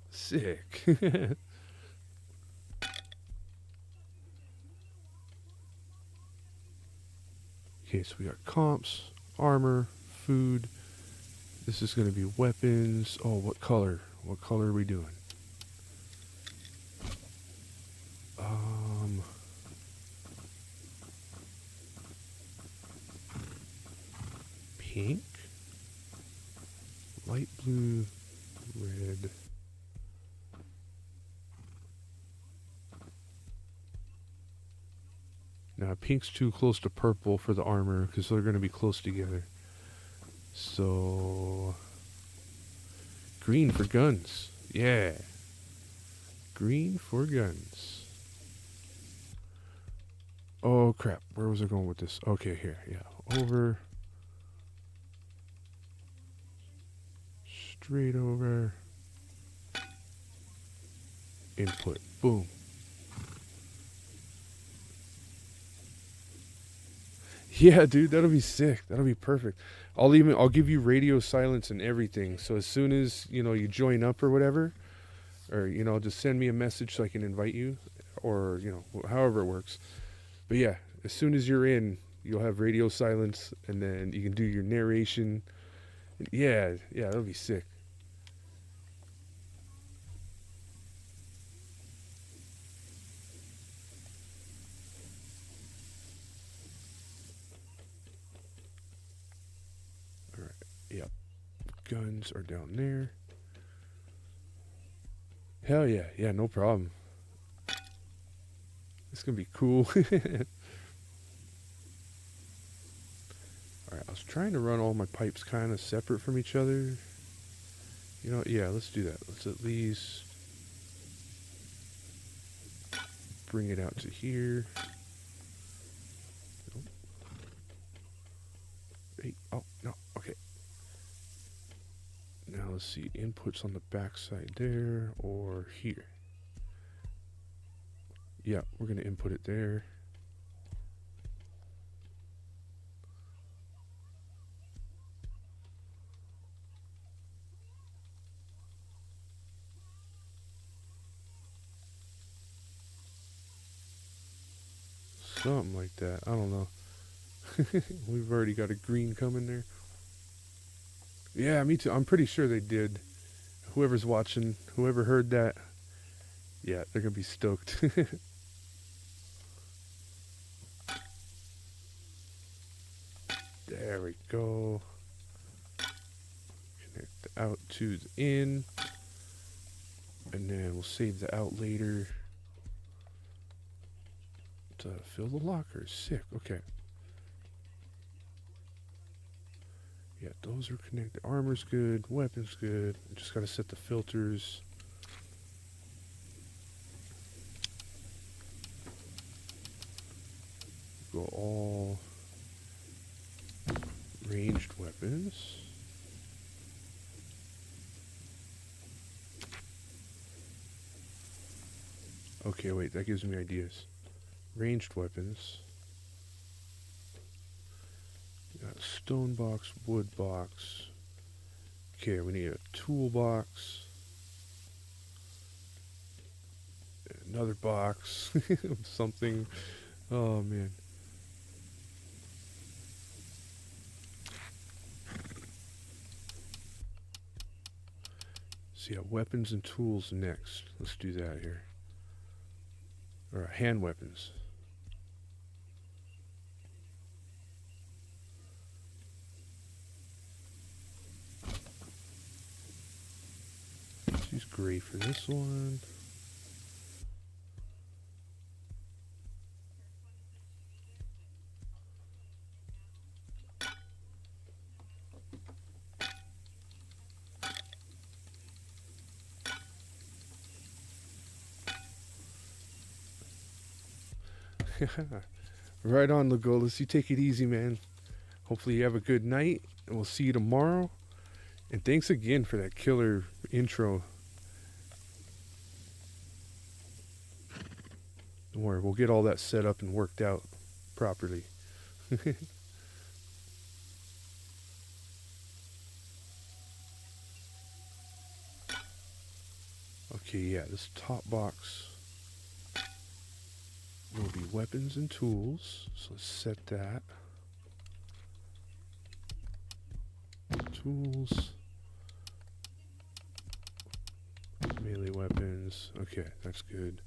sick. Okay, so we got comps, armor, food. This is going to be weapons. Oh, what color? What color are we doing? Pink, light blue, red. Now, pink's too close to purple for the armor because they're going to be close together. So, green for guns. Yeah. Green for guns. Oh, crap. Where was I going with this? Okay, here. Yeah. Over. Straight over. Input. Boom. Yeah, dude, that'll be sick. That'll be perfect. I'll give you radio silence and everything. So as soon as, you join up or whatever, or, just send me a message so I can invite you, or, however it works. But yeah, as soon as you're in, you'll have radio silence, and then you can do your narration. Yeah, that'll be sick. Yep. Guns are down there. Hell yeah. Yeah, no problem. It's gonna be cool. Alright, I was trying to run all my pipes kind of separate from each other. You know, yeah, let's do that. Let's at least bring it out to here. Nope. Hey, oh, no, okay. Now let's see, inputs on the back side there or here. Yeah, we're gonna input it there. Something like that. I don't know. We've already got a green coming there. Yeah, me too. I'm pretty sure they did. Whoever's watching, whoever heard that, yeah, they're gonna be stoked. There we go. Connect the out to the in. And then we'll save the out later to fill the lockers. Sick. Okay. Yeah, those are connected. Armor's good. Weapon's good. Just gotta set the filters. Go all ranged weapons. Okay, wait, that gives me ideas. Ranged weapons. Got a stone box, wood box. Okay, we need a toolbox. Another box. Something. Oh, man. So yeah, weapons and tools next. Let's do that here. Or hand weapons. Let's use gray for this one. Right on, Legolas. You take it easy, man. Hopefully you have a good night, and we'll see you tomorrow. And thanks again for that killer intro. Don't worry, we'll get all that set up and worked out properly. Okay, yeah, this top box will be weapons and tools. So let's set that. Tools. Melee weapons. Okay, that's good.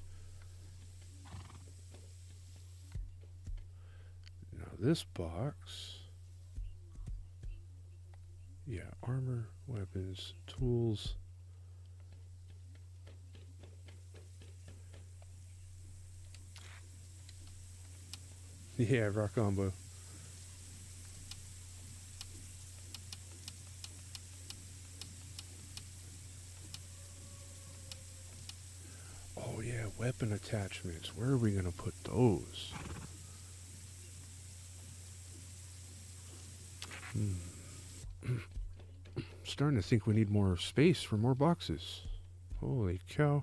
Now this box. Yeah, armor, weapons, tools. Yeah, rock on, bro. Oh yeah, weapon attachments. Where are we gonna put those? Starting to think we need more space for more boxes. Holy cow.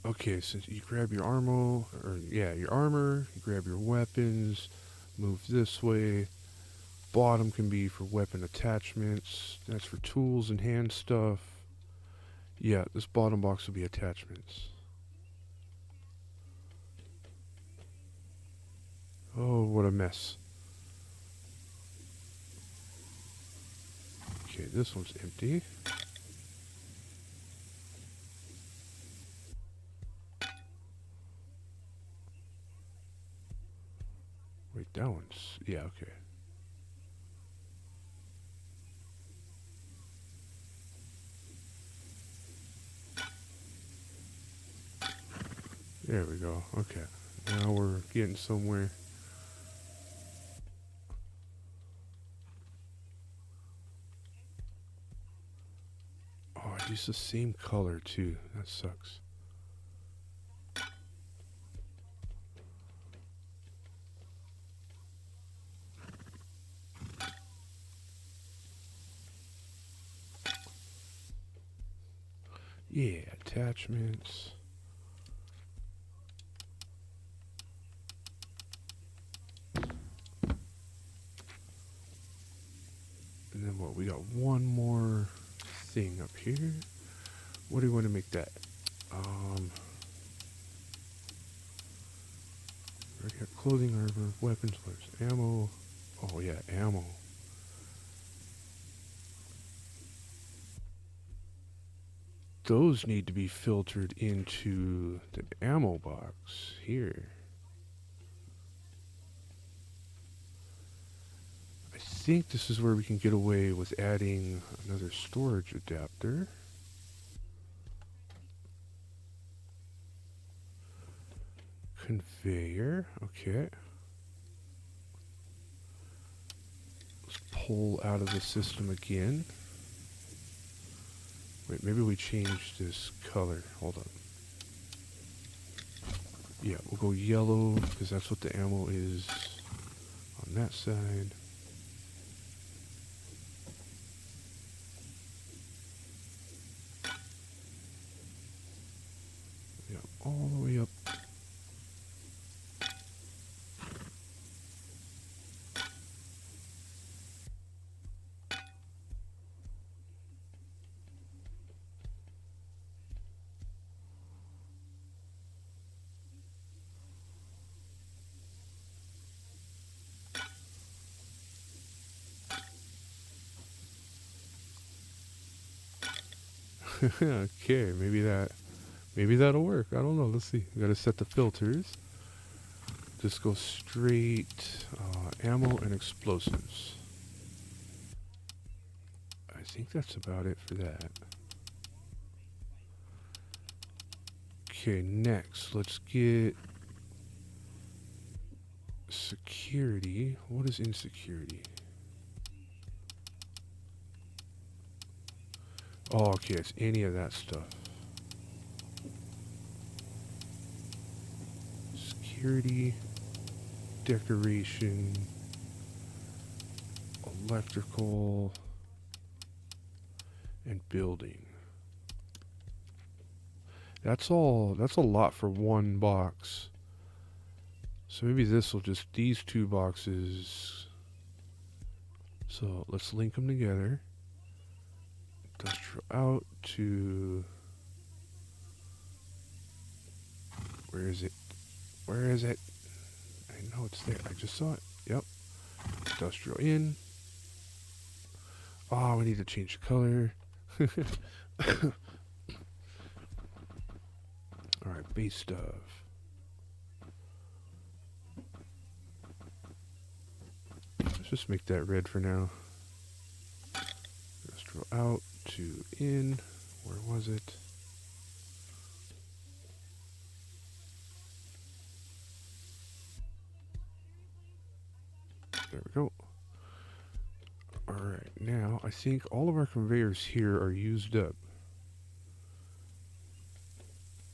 Okay, so you grab your armor, your armor, you grab your weapons, move this way. Bottom can be for weapon attachments. That's for tools and hand stuff. Yeah, this bottom box will be attachments. Oh, what a mess. Okay, this one's empty. That one's, yeah, okay. There we go. Okay. Now we're getting somewhere. Oh, I used the same color too. That sucks. Yeah, attachments. And then what? We got one more thing up here. What do you want to make that? Already got clothing, armor, weapons, ammo. Oh yeah, ammo. Those need to be filtered into the ammo box here. I think this is where we can get away with adding another storage adapter. Conveyor, okay. Let's pull out of the system again. Wait, maybe we changed this color. Hold on. Yeah, we'll go yellow because that's what the ammo is on that side. Yeah, all the way up. Okay, maybe that'll work. I don't know. Let's see. We gotta set the filters. Just go straight ammo and explosives. I think that's about it for that. Okay, next let's get security. What is insecurity? Oh, okay, it's any of that stuff. Security, decoration, electrical, and building. That's all. That's a lot for one box. So maybe this will just, these two boxes. So let's link them together. Industrial out to, where is it? Where is it? I know it's there. I just saw it. Yep. Industrial in. Oh, we need to change the color. Alright, base stuff. Let's just make that red for now. Industrial out to in. Where was it? There we go. Alright, now I think all of our conveyors here are used up.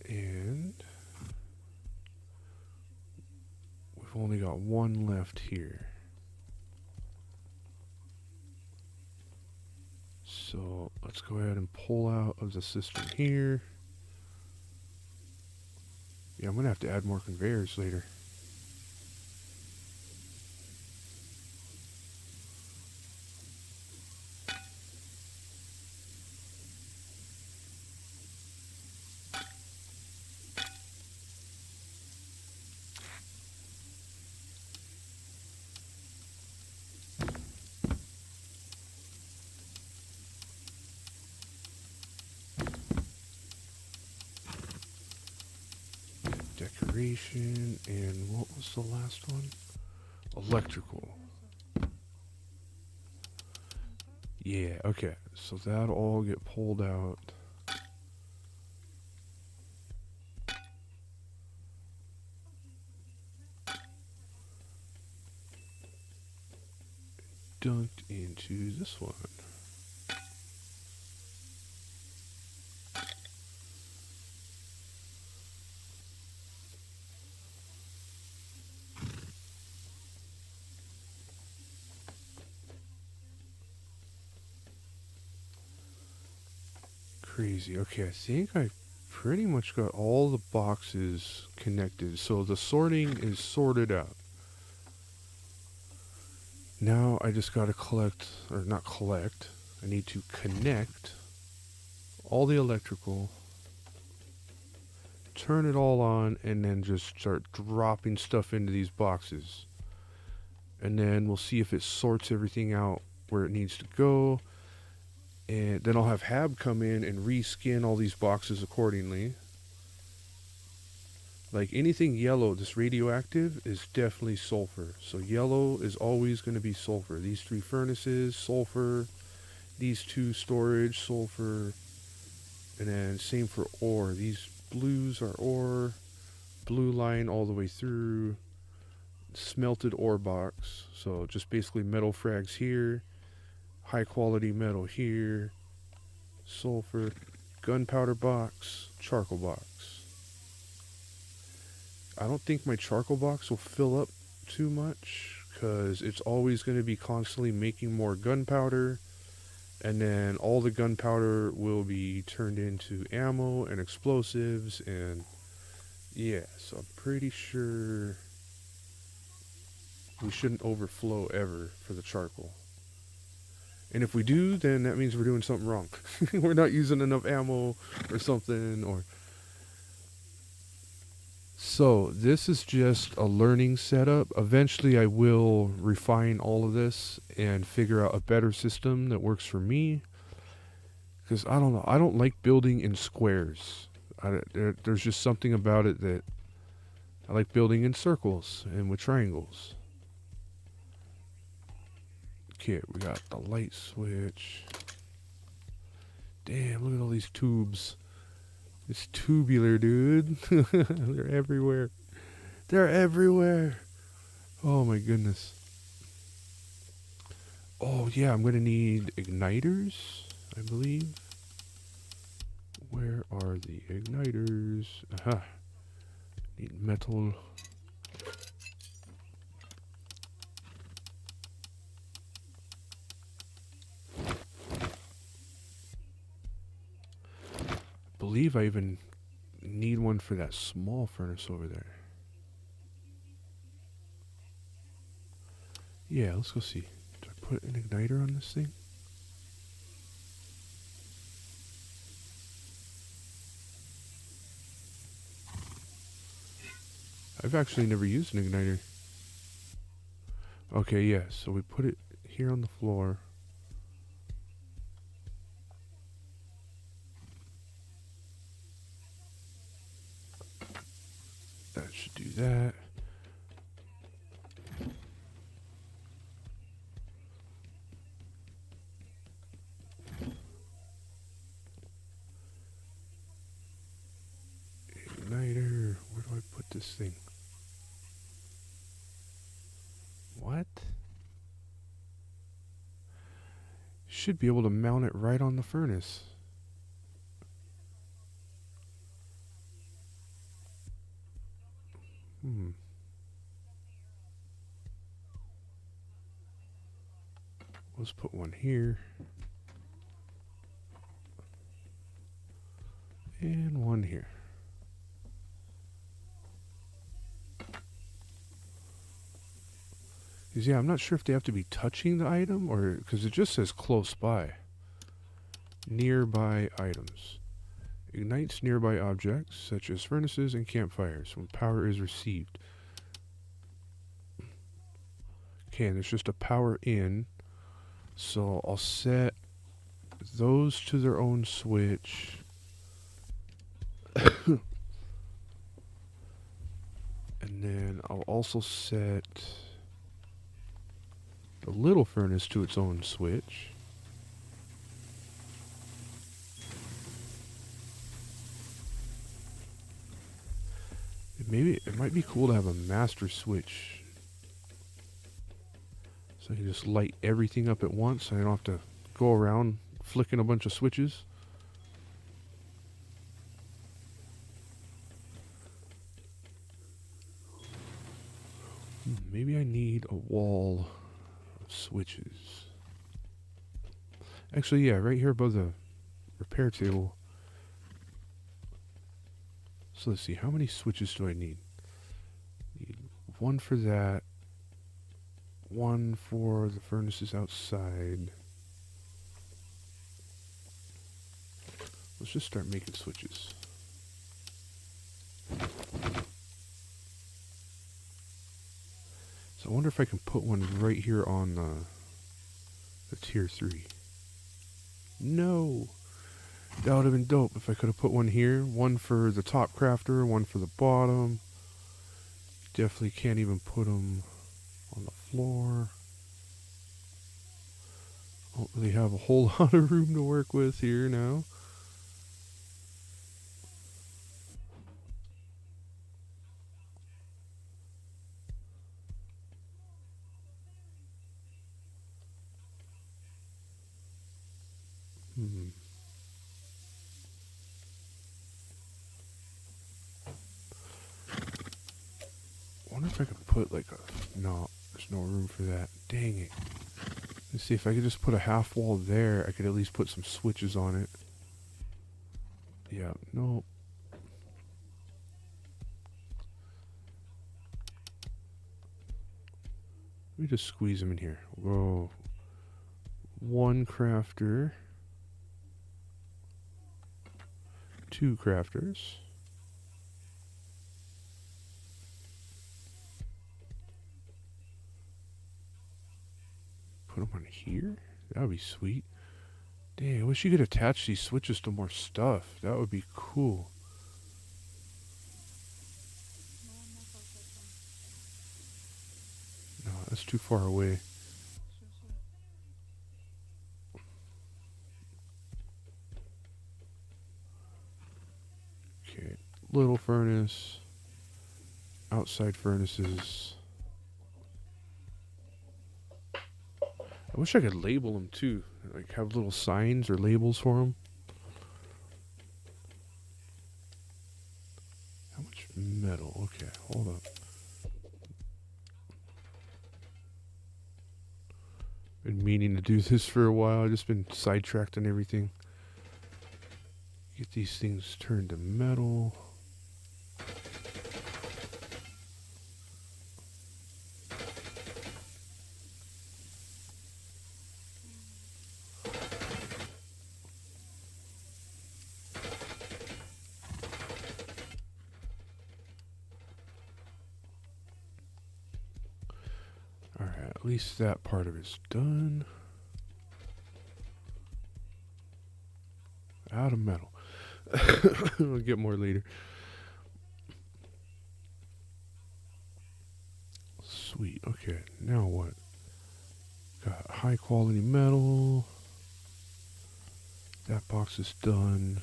And we've only got one left here. So let's go ahead and pull out of the system here. Yeah, I'm going to have to add more conveyors later. Decoration, and what was the last one? Electrical. Yeah, okay. So that'll all get pulled out. Dunked into this one. Crazy. Okay, I think I pretty much got all the boxes connected. So the sorting is sorted out. Now I just gotta collect, or not collect, I need to connect all the electrical, turn it all on, and then just start dropping stuff into these boxes. And then we'll see if it sorts everything out where it needs to go. And then I'll have Hab come in and reskin all these boxes accordingly. Like anything yellow that's radioactive is definitely sulfur. So yellow is always going to be sulfur. These 3 furnaces, sulfur. These 2 storage, sulfur. And then same for ore. These blues are ore. Blue line all the way through. Smelted ore box. So just basically metal frags here. High quality metal here. Sulfur. Gunpowder box. Charcoal box. I don't think my charcoal box will fill up too much because it's always going to be constantly making more gunpowder, and then all the gunpowder will be turned into ammo and explosives, and yeah, so I'm pretty sure we shouldn't overflow ever for the charcoal. And if we do, then that means we're doing something wrong. We're not using enough ammo or something, or... So this is just a learning setup. Eventually I will refine all of this and figure out a better system that works for me. Because I don't know, I don't like building in squares. There's just something about it that I like building in circles and with triangles. Okay, we got the light switch. Damn, look at all these tubes. It's tubular, dude. They're everywhere. They're everywhere. Oh my goodness. Oh yeah, I'm gonna need igniters, I believe. Where are the igniters? Aha. Need metal. I believe I even need one for that small furnace over there. Yeah, let's go see. Do I put an igniter on this thing? I've actually never used an igniter. Okay, yeah, so we put it here on the floor. That should do that. Igniter. Where do I put this thing? What? Should be able to mount it right on the furnace. Let's put one here. And one here. Because yeah, I'm not sure if they have to be touching the item or because it just says close by. Nearby items. Ignites nearby objects such as furnaces and campfires when power is received. Okay, and there's just a power in. So I'll set those to their own switch. And then I'll also set the little furnace to its own switch. Maybe it might be cool to have a master switch. So I can just light everything up at once. I don't have to go around flicking a bunch of switches. Maybe I need a wall of switches. Actually, yeah, right here above the repair table. So let's see, how many switches do I need? Need one for that. One for the furnaces outside. Let's just start making switches. So I wonder if I can put one right here on the tier 3. No! That would have been dope if I could have put one here. One for the top crafter, one for the bottom. Definitely can't even put them on the floor. Don't really have a whole lot of room to work with here now. Wonder if I could put like a... No, there's no room for that. Dang it. Let's see, if I could just put a half wall there, I could at least put some switches on it. Yeah, no. Let me just squeeze them in here. Whoa. One crafter. 2 crafters. Put them on here? That would be sweet. Dang, I wish you could attach these switches to more stuff. That would be cool. No, that's too far away. Okay, little furnace. Outside furnaces. I wish I could label them too. Like have little signs or labels for them. How much metal? Okay, hold up. Been meaning to do this for a while. I've just been sidetracked on everything. Get these things turned to metal. Alright, at least that part of it's done. Out of metal. I'll get more later. Sweet. Okay, now what? Got high quality metal. That box is done.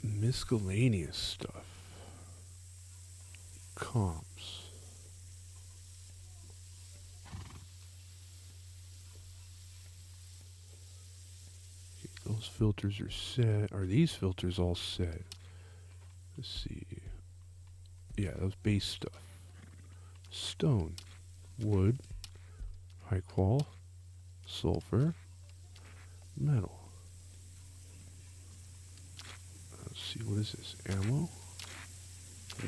Miscellaneous stuff. Comps. Okay, those filters are set. Are these filters all set? Let's see. Yeah, those base stuff. Stone. Wood. High qual. Sulfur. Metal. Let's see, what is this? Ammo.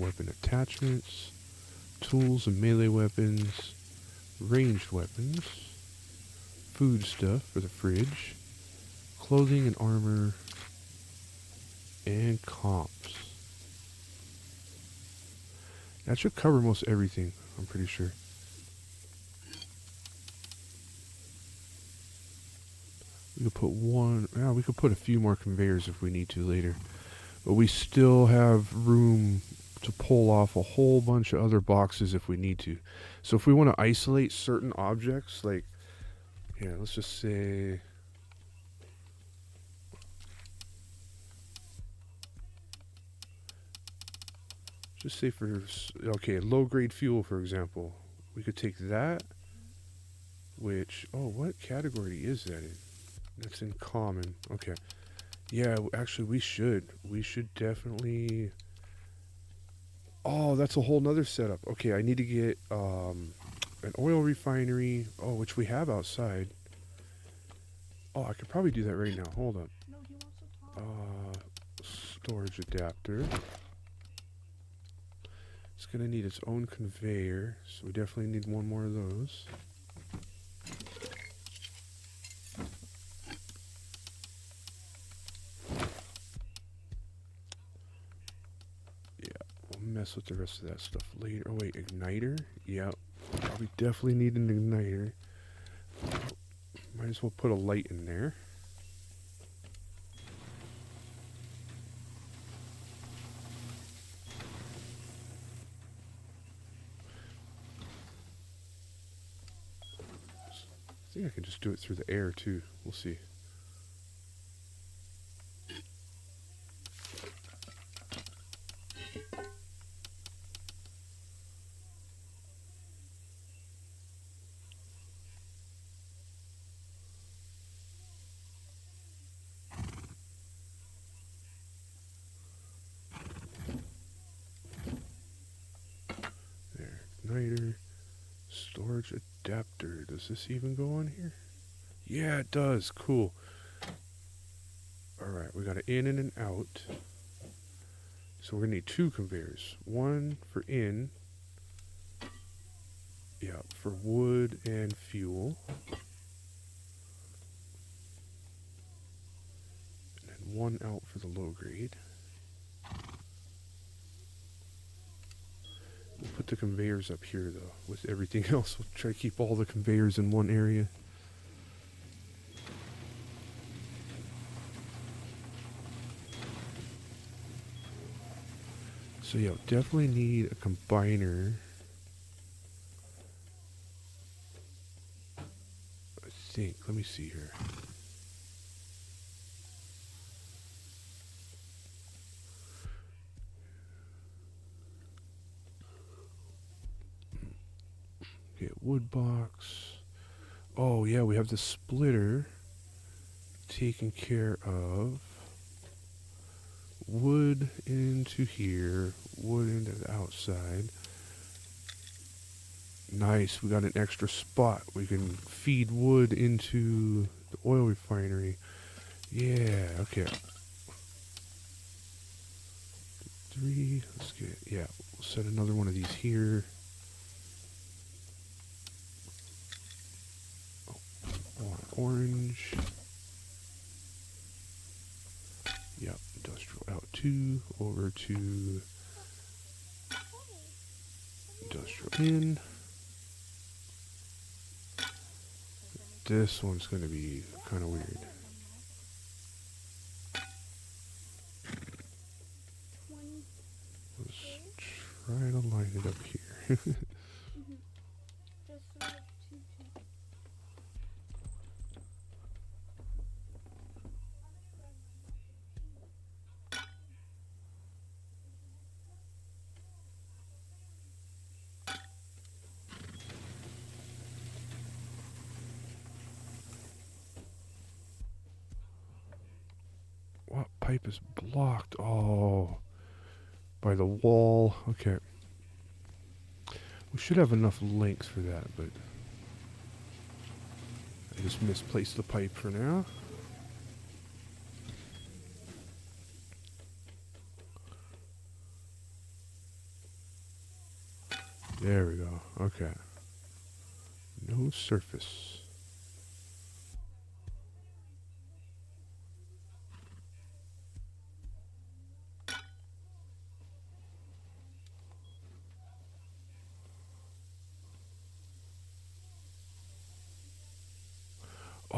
Weapon attachments. Tools and melee weapons. Ranged weapons. Food stuff for the fridge. Clothing and armor. And comps. That should cover most everything, I'm pretty sure. We could put one... Yeah, we could put a few more conveyors if we need to later. But we still have room to pull off a whole bunch of other boxes if we need to. So if we want to isolate certain objects, like, yeah, let's just say, okay, low grade fuel, for example, we could take that, which, oh, what category is that in? That's in common. Okay. Yeah, actually, we should definitely. Oh, that's a whole nother setup. Okay, I need to get an oil refinery. Oh, which we have outside. Oh, I could probably do that right now. Hold up. No, he wants to talk. Storage adapter. It's gonna need its own conveyor, so we definitely need one more of those. Mess with the rest of that stuff later. Oh wait, igniter? Yeah, probably definitely need an igniter. Might as well put a light in there. I think I can just do it through the air too. We'll see. There, igniter, storage adapter. Does this even go on here? Yeah, it does. Cool. Alright, we got an in and an out. So we're gonna need two conveyors. One for in. Yeah, for wood and fuel. And then one out for the low grade. We'll put the conveyors up here though. With everything else, we'll try to keep all the conveyors in one area. So yeah, definitely need a combiner. I think. Let me see here. Okay, wood box. Oh yeah, we have the splitter taken care of. Wood into here, wood into the outside. Nice, we got an extra spot. We can feed wood into the oil refinery. Yeah, okay. 3, let's get, yeah, we'll set another one of these here. Oh, orange. Yep, industrial out 2, over to industrial in. This one's going to be kind of weird. Let's try to line it up here. What pipe is blocked? Oh, by the wall. Okay. We should have enough links for that, but I just misplaced the pipe for now. There we go. Okay. No surface.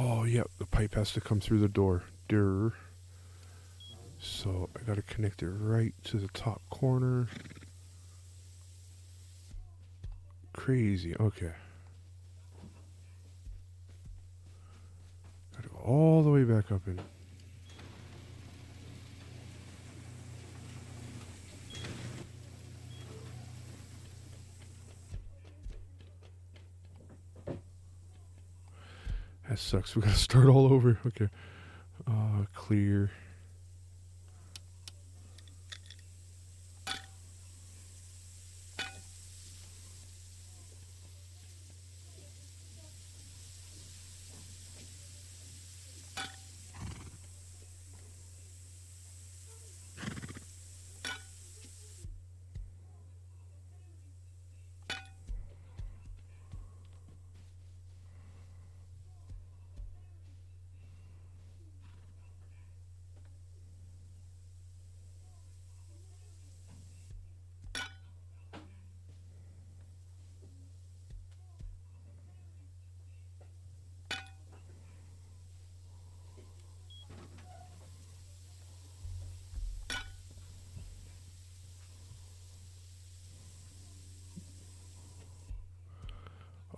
Oh, yeah, the pipe has to come through the door. Durr. So I gotta connect it right to the top corner. crazy. Okay. Gotta go all the way back up in. That sucks. We gotta start all over. Okay. Clear.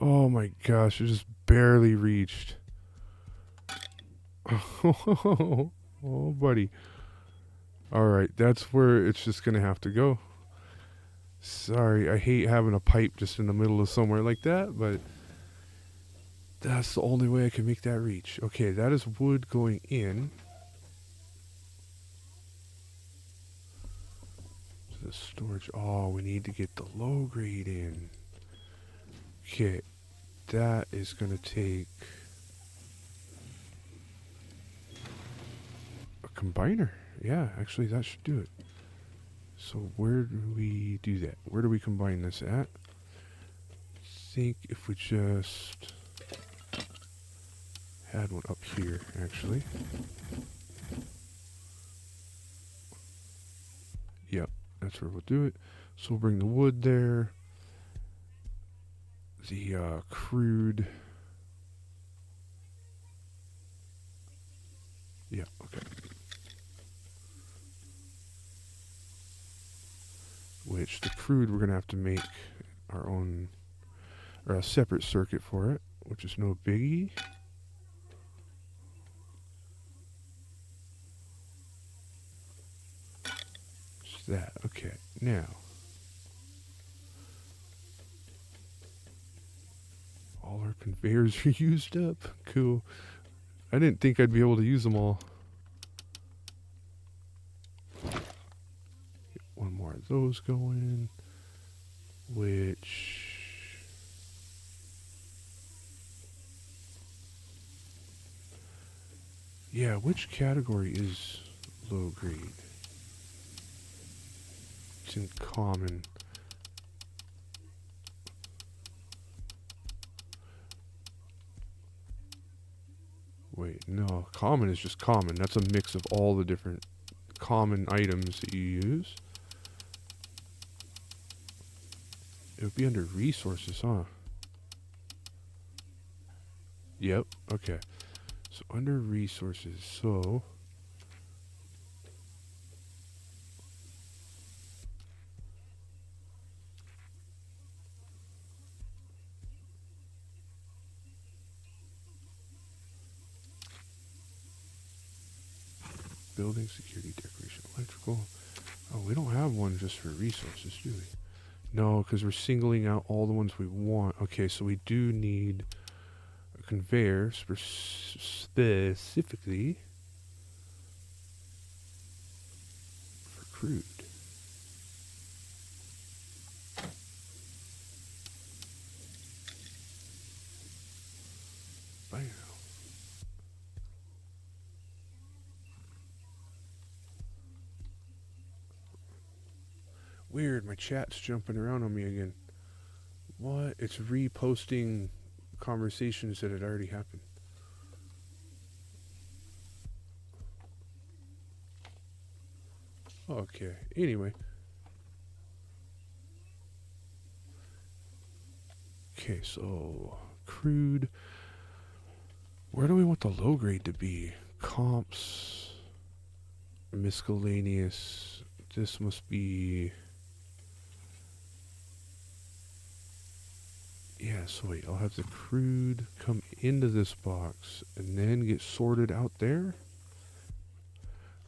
Oh my gosh, it just barely reached. Oh, buddy. Alright, that's where it's just gonna have to go. Sorry, I hate having a pipe just in the middle of somewhere like that, but that's the only way I can make that reach. Okay, that is wood going in. To the storage. Oh, we need to get the low grade in. Okay, that is gonna take a combiner. Yeah, actually that should do it. So where do we do that? Where do we combine this at? I think if we just had one up here, actually. Yep, that's where we'll do it. So we'll bring the wood there. The crude. Yeah, okay. Which the crude we're gonna have to make our own, or a separate circuit for it, which is no biggie. Just that. Okay, now all our conveyors are used up. Cool. I didn't think I'd be able to use them all. Get one more of those going. Which... yeah, which category is low grade? It's in common. Wait, no. Common is just common. That's a mix of all the different common items that you use. It would be under resources, huh? Yep, okay. So under resources, so... building, security, decoration, electrical. Oh, we don't have one just for resources, do we? No, because we're singling out all the ones we want. Okay, so we do need a conveyor specifically for crude. Bam. Weird, my chat's jumping around on me again. What? It's reposting conversations that had already happened. Okay, anyway. Okay, so crude. Where do we want the low grade to be? Comps, miscellaneous. This must be... Yeah, so wait, I'll have the crude come into this box and then get sorted out there?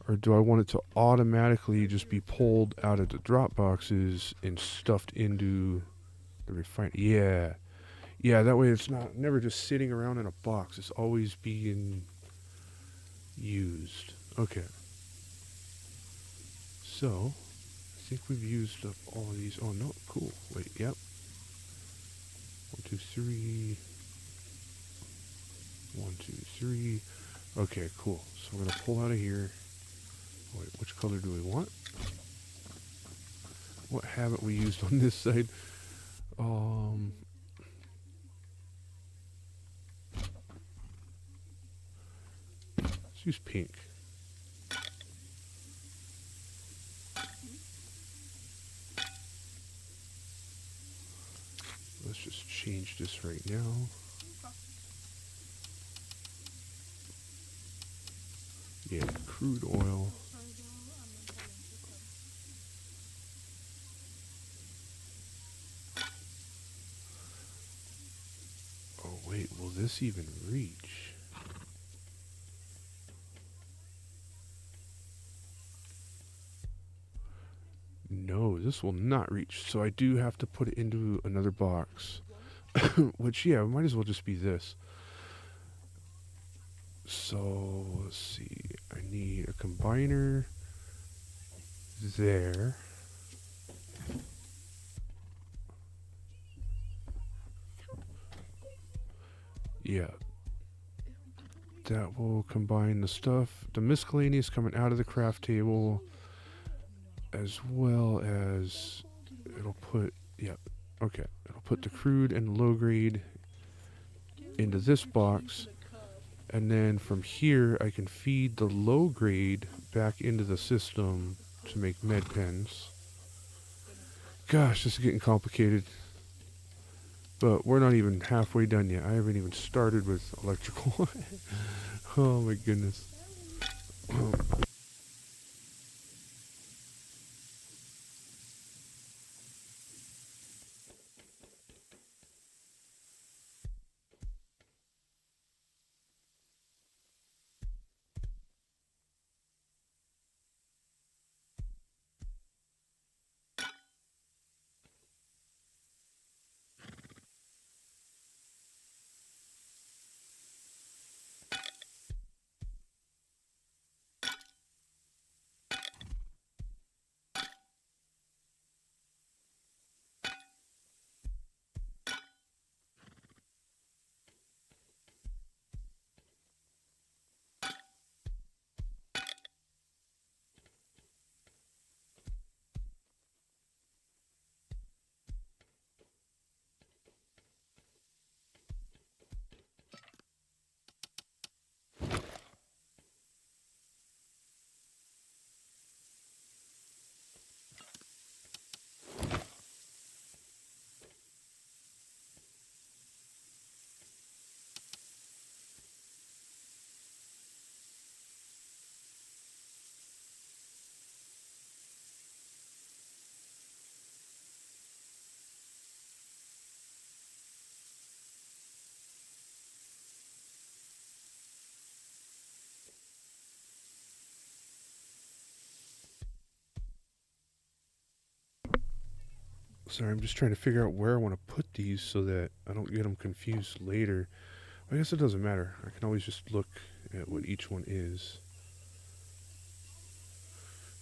Or do I want it to automatically just be pulled out of the drop boxes and stuffed into the refine? Yeah. Yeah, that way it's not never just sitting around in a box. It's always being used. Okay. So, I think we've used up all of these. Oh, no. Cool. Wait, yep. 1, 2, 3. 1, 2, 3. Okay, cool. So we're going to pull out of here. Wait, which color do we want? What haven't we used on this side? Let's use pink. Let's just change this right now. Yeah, crude oil. Oh wait, will this even reach? No, this will not reach. So I do have to put it into another box. Which, yeah, might as well just be this. So, let's see. I need a combiner there. Yeah. That will combine the stuff, the miscellaneous coming out of the craft table, as well as it'll put, yeah, okay. It'll put the crude and low grade into this box. And then from here, I can feed the low grade back into the system to make med pens. Gosh, this is getting complicated. But we're not even halfway done yet. I haven't even started with electrical. Oh my goodness. Sorry, I'm just trying to figure out where I want to put these so that I don't get them confused later. I guess it doesn't matter. I can always just look at what each one is.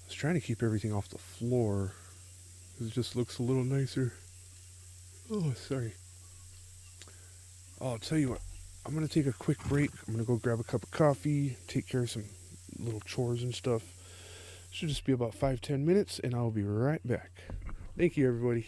I was trying to keep everything off the floor because it just looks a little nicer. Oh, sorry. Oh, I'll tell you what. I'm going to take a quick break. I'm going to go grab a cup of coffee, take care of some little chores and stuff. Should just be about 5-10 minutes, and I'll be right back. Thank you, everybody.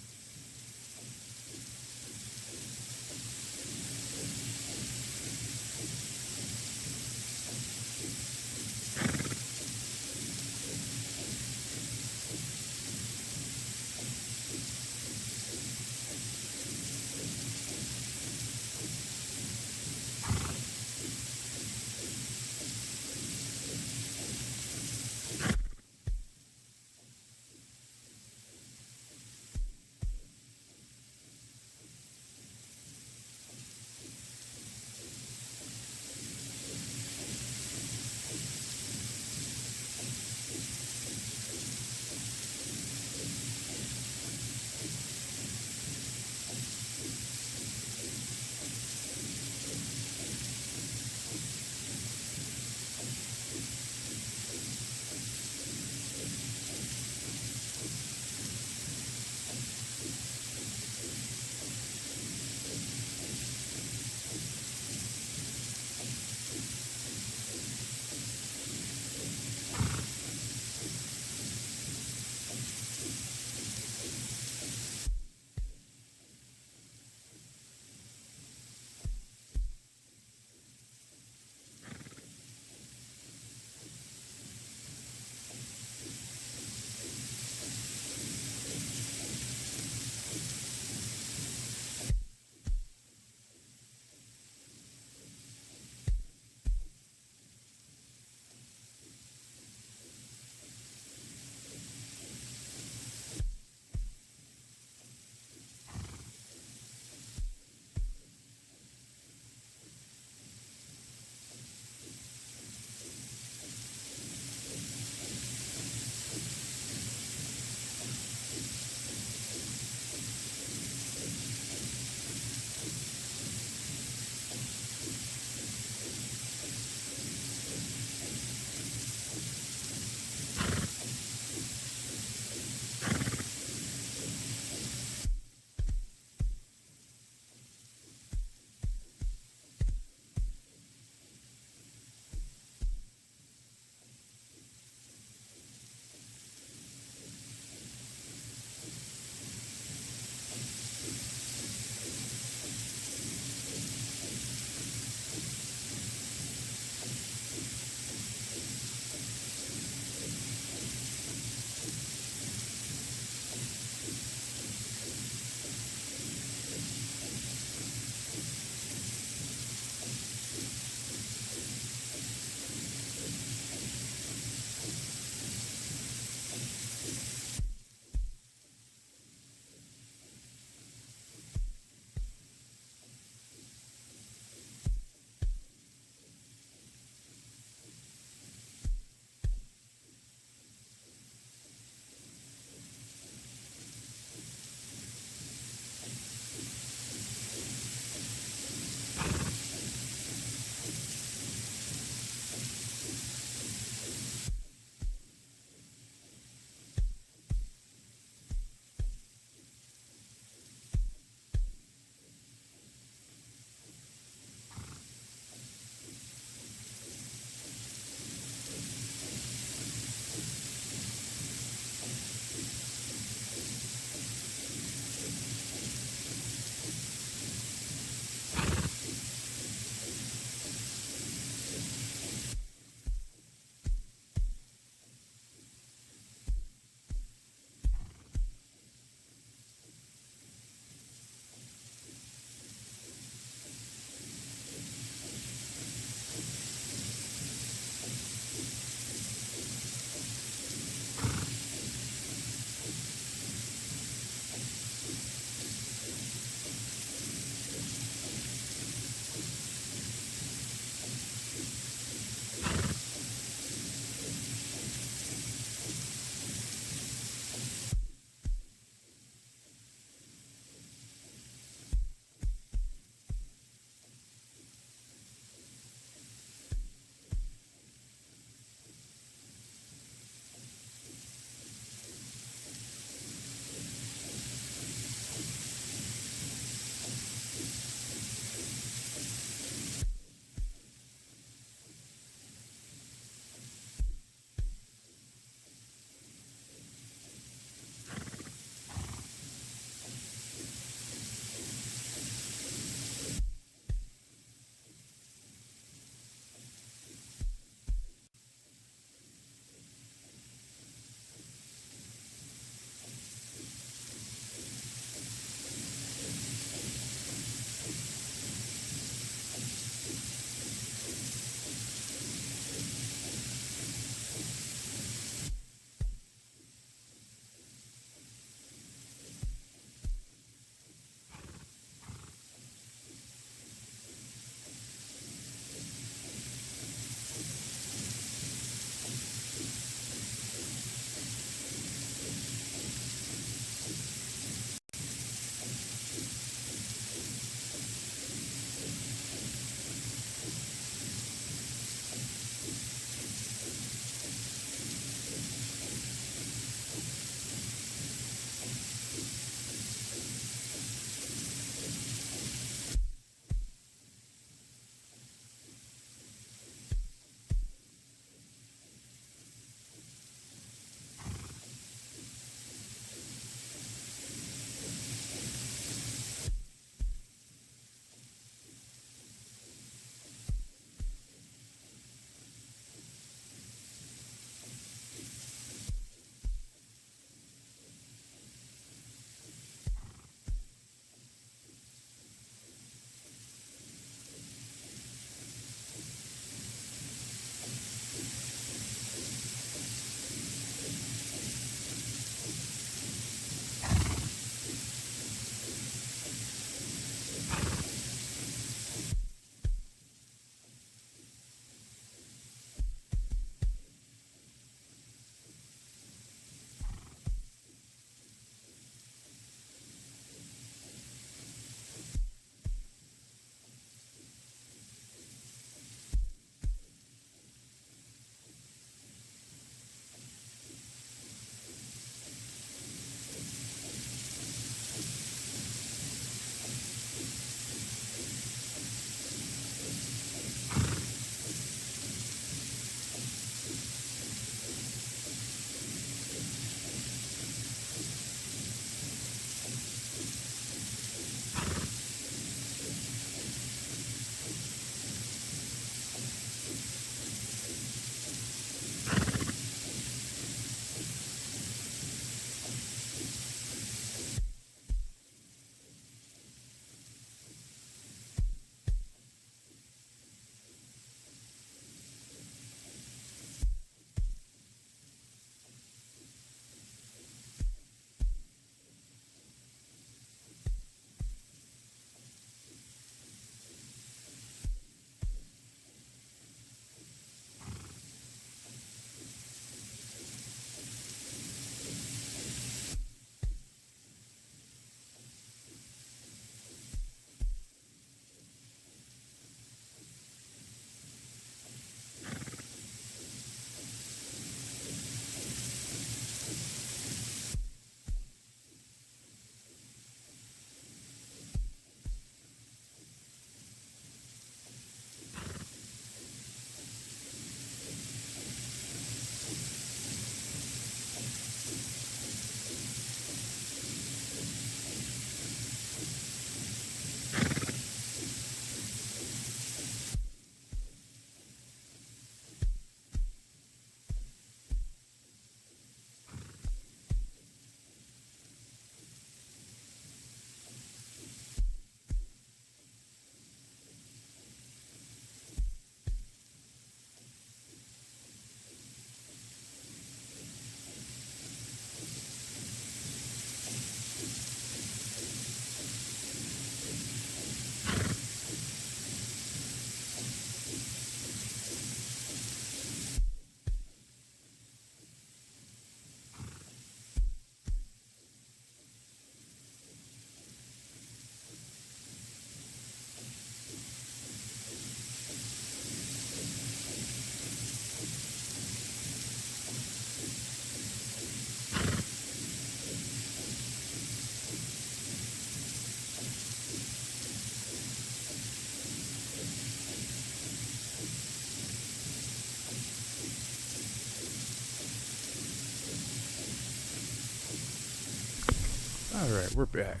Alright, we're back.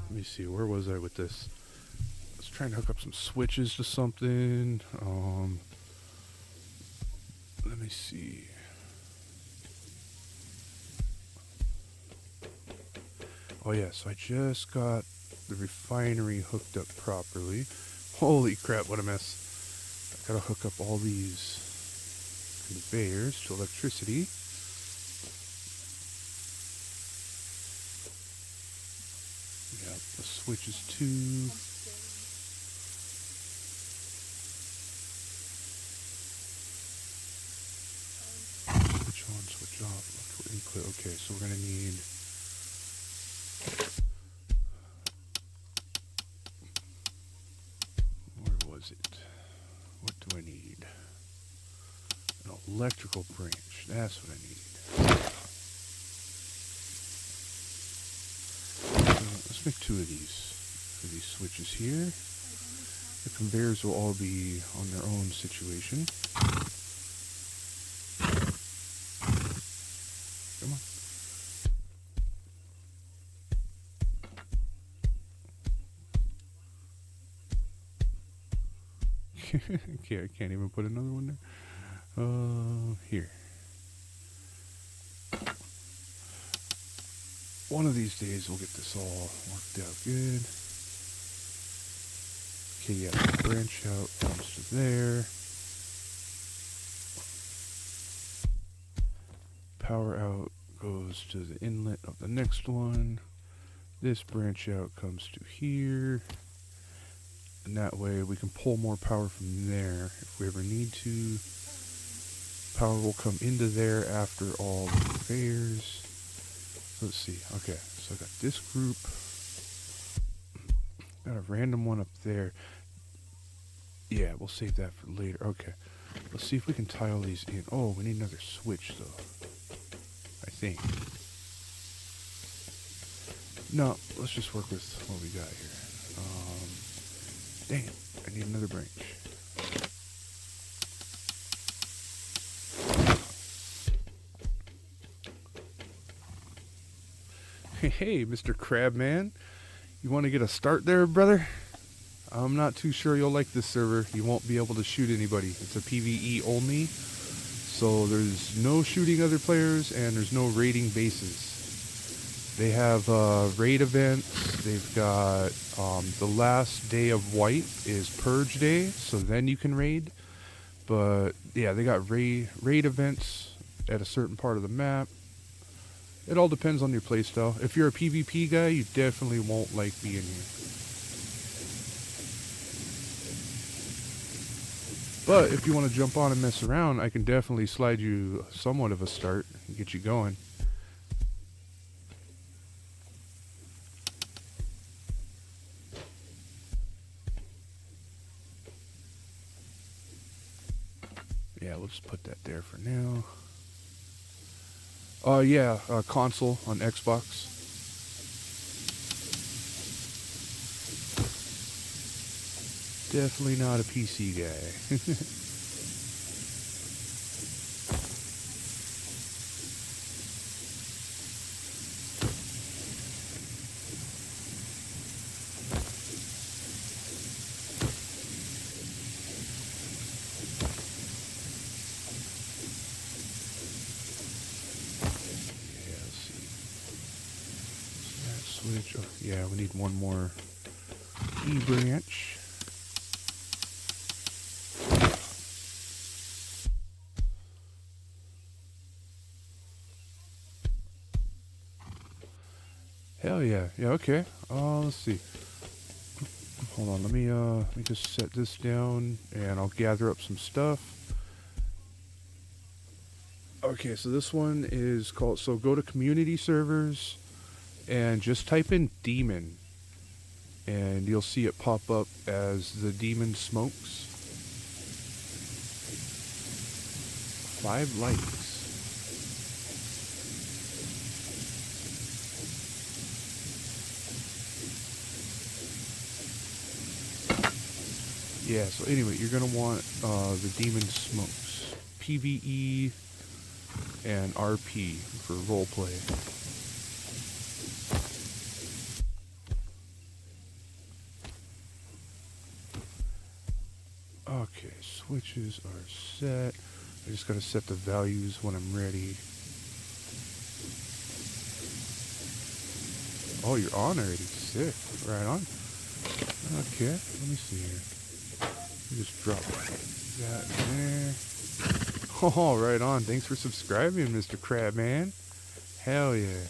Let me see, where was I with this? I was trying to hook up some switches to something. Let me see. Oh yeah, so I just got the refinery hooked up properly. Holy crap, what a mess. I gotta hook up all these conveyors to electricity. Yeah, the switches too. Switch on, switch off, electrical input. Okay, so we're gonna need where was it? What do I need? An electrical branch. That's what I need. Let's make two of these. For these switches here. The conveyors will all be on their own situation. Come on. Okay, I can't even put another one there. Here. One of these days we'll get this all worked out good. Okay, yeah, the branch out comes to there. Power out goes to the inlet of the next one. This branch out comes to here. And that way we can pull more power from there if we ever need to. Power will come into there after all the conveyors. Let's see. Okay, so I got this group. Got a random one up there. Yeah, we'll save that for later. Okay. Let's see if we can tie all these in. Oh, we need another switch though. I think. No, let's just work with what we got here. Dang it. I need another branch. Hey, Mr. Crabman. You want to get a start there, brother? I'm not too sure you'll like this server. You won't be able to shoot anybody. It's a PvE only. So there's no shooting other players and there's no raiding bases. They have raid events. They've got the last day of white is purge day, so then you can raid. But yeah, they got raid events at a certain part of the map. It all depends on your playstyle. If you're a PvP guy, you definitely won't like being here. But if you want to jump on and mess around, I can definitely slide you somewhat of a start and get you going. Yeah, we'll just put that there for now. Yeah, console on Xbox. Definitely not a PC guy. Switch. Oh, yeah, we need one more E branch. Hell yeah. Yeah, okay. Let's see. Hold on, let me just set this down and I'll gather up some stuff. Okay, so this one is called, so go to community servers and just type in demon and you'll see it pop up as the demon smokes. 5 likes. Yeah, so anyway, you're going to want the demon smokes. PvE and RP for roleplay. Okay, switches are set. I just gotta set the values when I'm ready. Oh, you're on already. Sick. Right on. Okay, let me see here. Let me just drop that there. Oh, right on. Thanks for subscribing, Mr. Crabman. Hell yeah.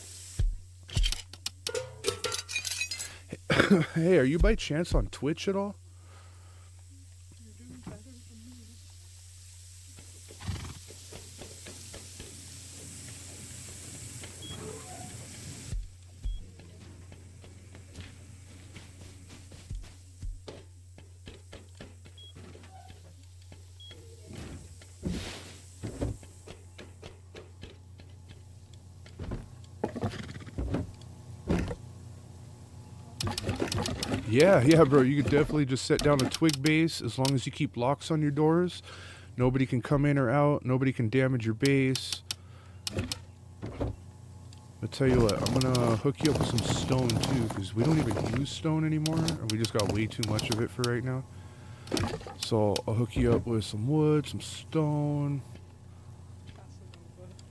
Hey, are you by chance on Twitch at all? You're doing better than me. Yeah, bro. You could definitely just set down a twig base as long as you keep locks on your doors. Nobody can come in or out. Nobody can damage your base. I'll tell you what, I'm gonna hook you up with some stone too, because we don't even use stone anymore, and we just got way too much of it for right now. So I'll hook you up with some wood, some stone.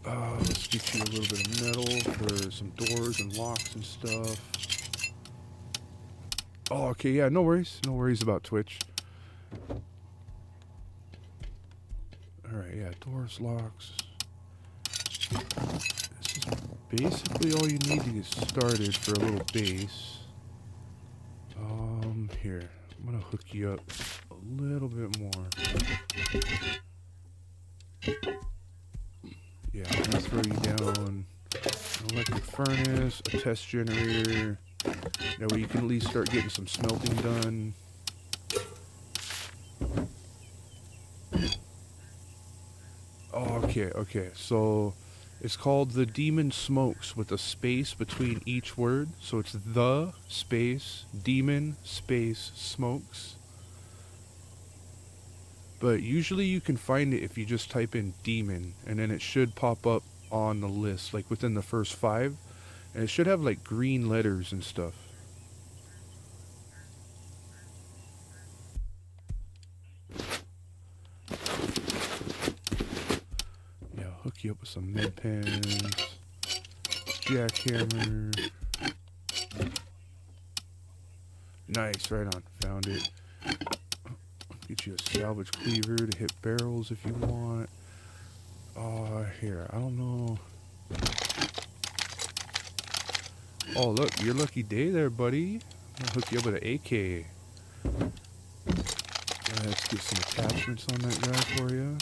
Let's get you a little bit of metal for some doors and locks and stuff. Oh, okay, yeah, no worries. No worries about Twitch. Alright, yeah, doors, locks. This is basically all you need to get started for a little base. Here. I'm gonna hook you up a little bit more. Yeah, I'm gonna throw you down an electric furnace, a test generator. That way you can at least start getting some smelting done. Oh, okay. So it's called the Demon Smokes with a space between each word. So it's the space demon space smokes. But usually you can find it if you just type in demon, and then it should pop up on the list, like within the first 5. And it should have like green letters and stuff. Yeah, I'll hook you up with some med pens, jackhammer. Nice, right on. Found it. Get you a salvage cleaver to hit barrels if you want. Here, I don't know. Oh, look, your lucky day there, buddy. I'm gonna hook you up with an AK. Let's get some attachments on that guy for you.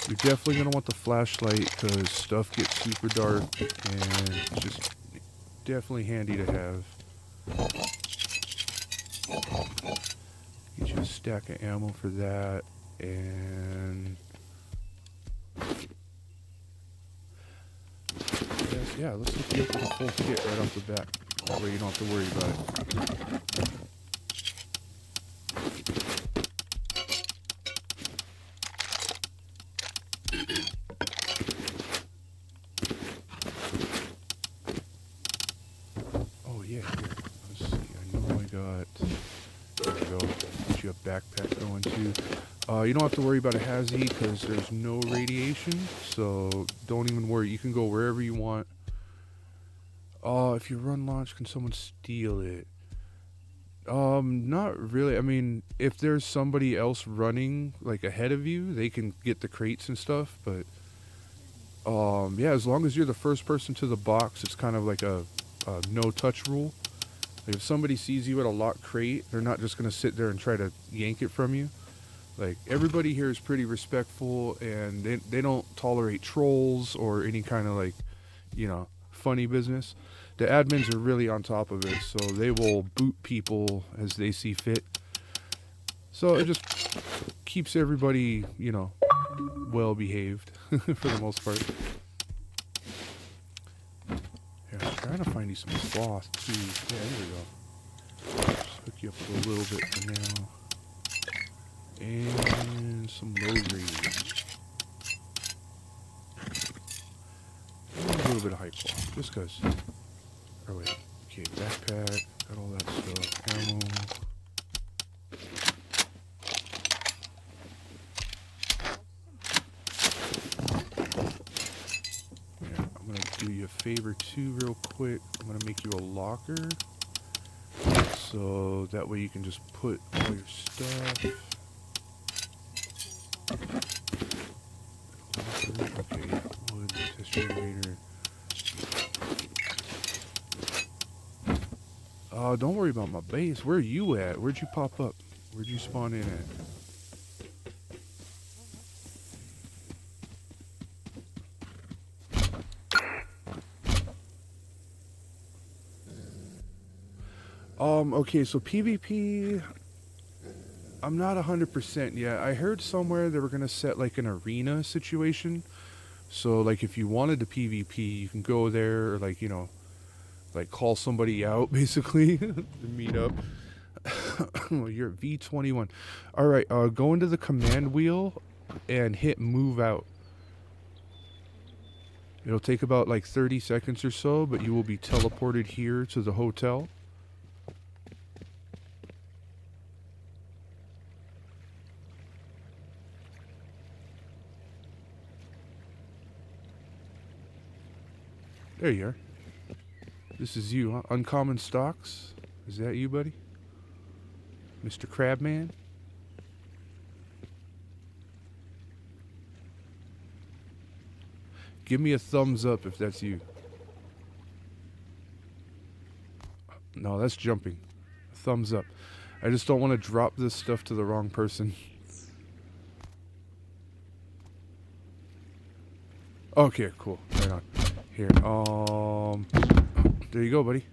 You're definitely gonna want the flashlight because stuff gets super dark and it's just definitely handy to have. Get you a stack of ammo for that, and yeah, let's hook you up with a full kit right off the bat. That way you don't have to worry about it. Oh yeah, here. Let's see. I know I got. There we go. Get you a backpack going too. You don't have to worry about a hazy because there's no radiation, so don't even worry. You can go wherever you want. If you run launch, can someone steal it? Not really. I mean, if there's somebody else running like ahead of you, they can get the crates and stuff, but yeah, as long as you're the first person to the box, it's kind of like a no touch rule. Like if somebody sees you at a locked crate, they're not just gonna sit there and try to yank it from you. Like everybody here is pretty respectful, and they don't tolerate trolls or any kind of like, funny business. The admins are really on top of it, so they will boot people as they see fit. So it just keeps everybody, well behaved for the most part. Yeah, I'm trying to find you some cloth too. Yeah, there we go. Just hook you up with a little bit for now. And some low range. And a little bit of high cloth, just cause. Oh wait, okay, backpack, got all that stuff, ammo. favor too real quick. I'm gonna make you a locker. So that way you can just put all your stuff. Okay, yeah, wood, test generator. Don't worry about my base. Where are you at? Where'd you pop up? Where'd you spawn in at? Okay, so PvP, I'm not 100% yet. I heard somewhere they were gonna set like an arena situation. So like if you wanted to PvP, you can go there or like, you know, like call somebody out basically to meet up. You're at V21. All right, go into the command wheel and hit move out. It'll take about like 30 seconds or so, but you will be teleported here to the hotel. There you are. This is you, huh? Uncommon Stocks. Is that you, buddy? Mr. Crabman? Give me a thumbs up if that's you. No, that's jumping. Thumbs up. I just don't want to drop this stuff to the wrong person. Okay, cool. Right on. Here, there you go, buddy.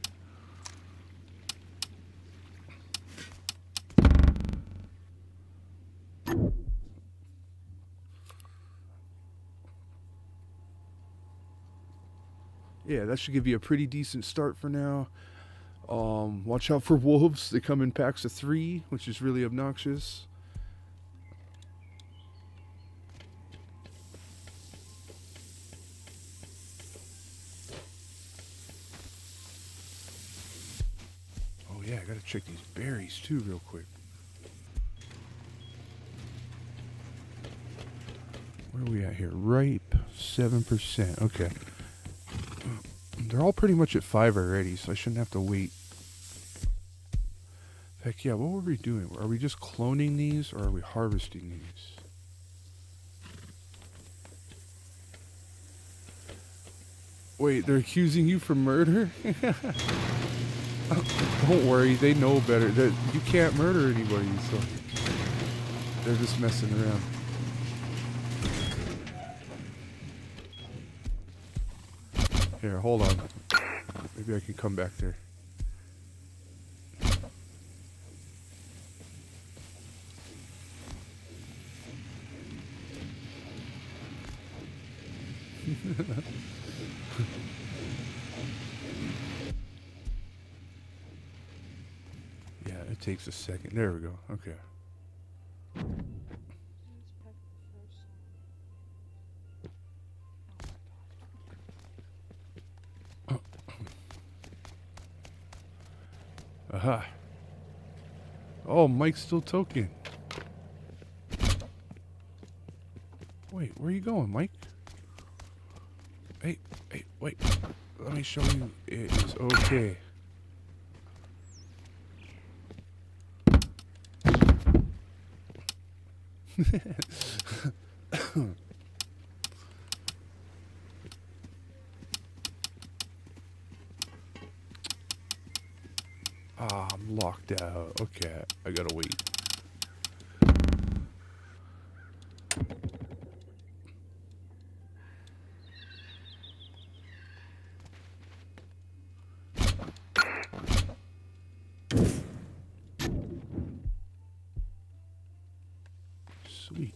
Yeah, that should give you a pretty decent start for now. Watch out for wolves. They come in packs of 3, which is really obnoxious. Oh yeah, I gotta check these berries too real quick. Where are we at here? Ripe, 7%. Okay. They're all pretty much at 5 already, so I shouldn't have to wait. Heck yeah, what were we doing? Are we just cloning these, or are we harvesting these? Wait, they're accusing you for murder? Don't worry, they know better. You can't murder anybody, so they're just messing around. Here, hold on. Maybe I can come back there. Yeah, it takes a second. There we go. Okay. Aha. Oh, Mike's still token. Wait, where are you going, Mike? Hey, wait. Let me show you it is okay. Ah, I'm locked out. Okay, I gotta wait. Sweet.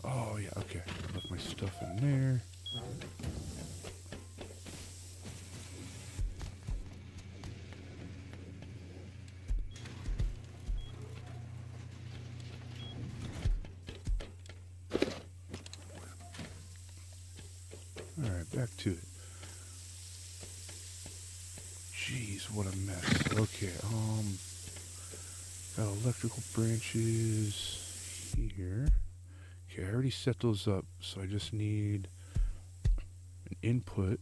Oh, yeah, okay. Left my stuff in there. Alright, back to it. Jeez, what a mess. Okay, Got electrical branches here. Okay, I already set those up, so I just need an input.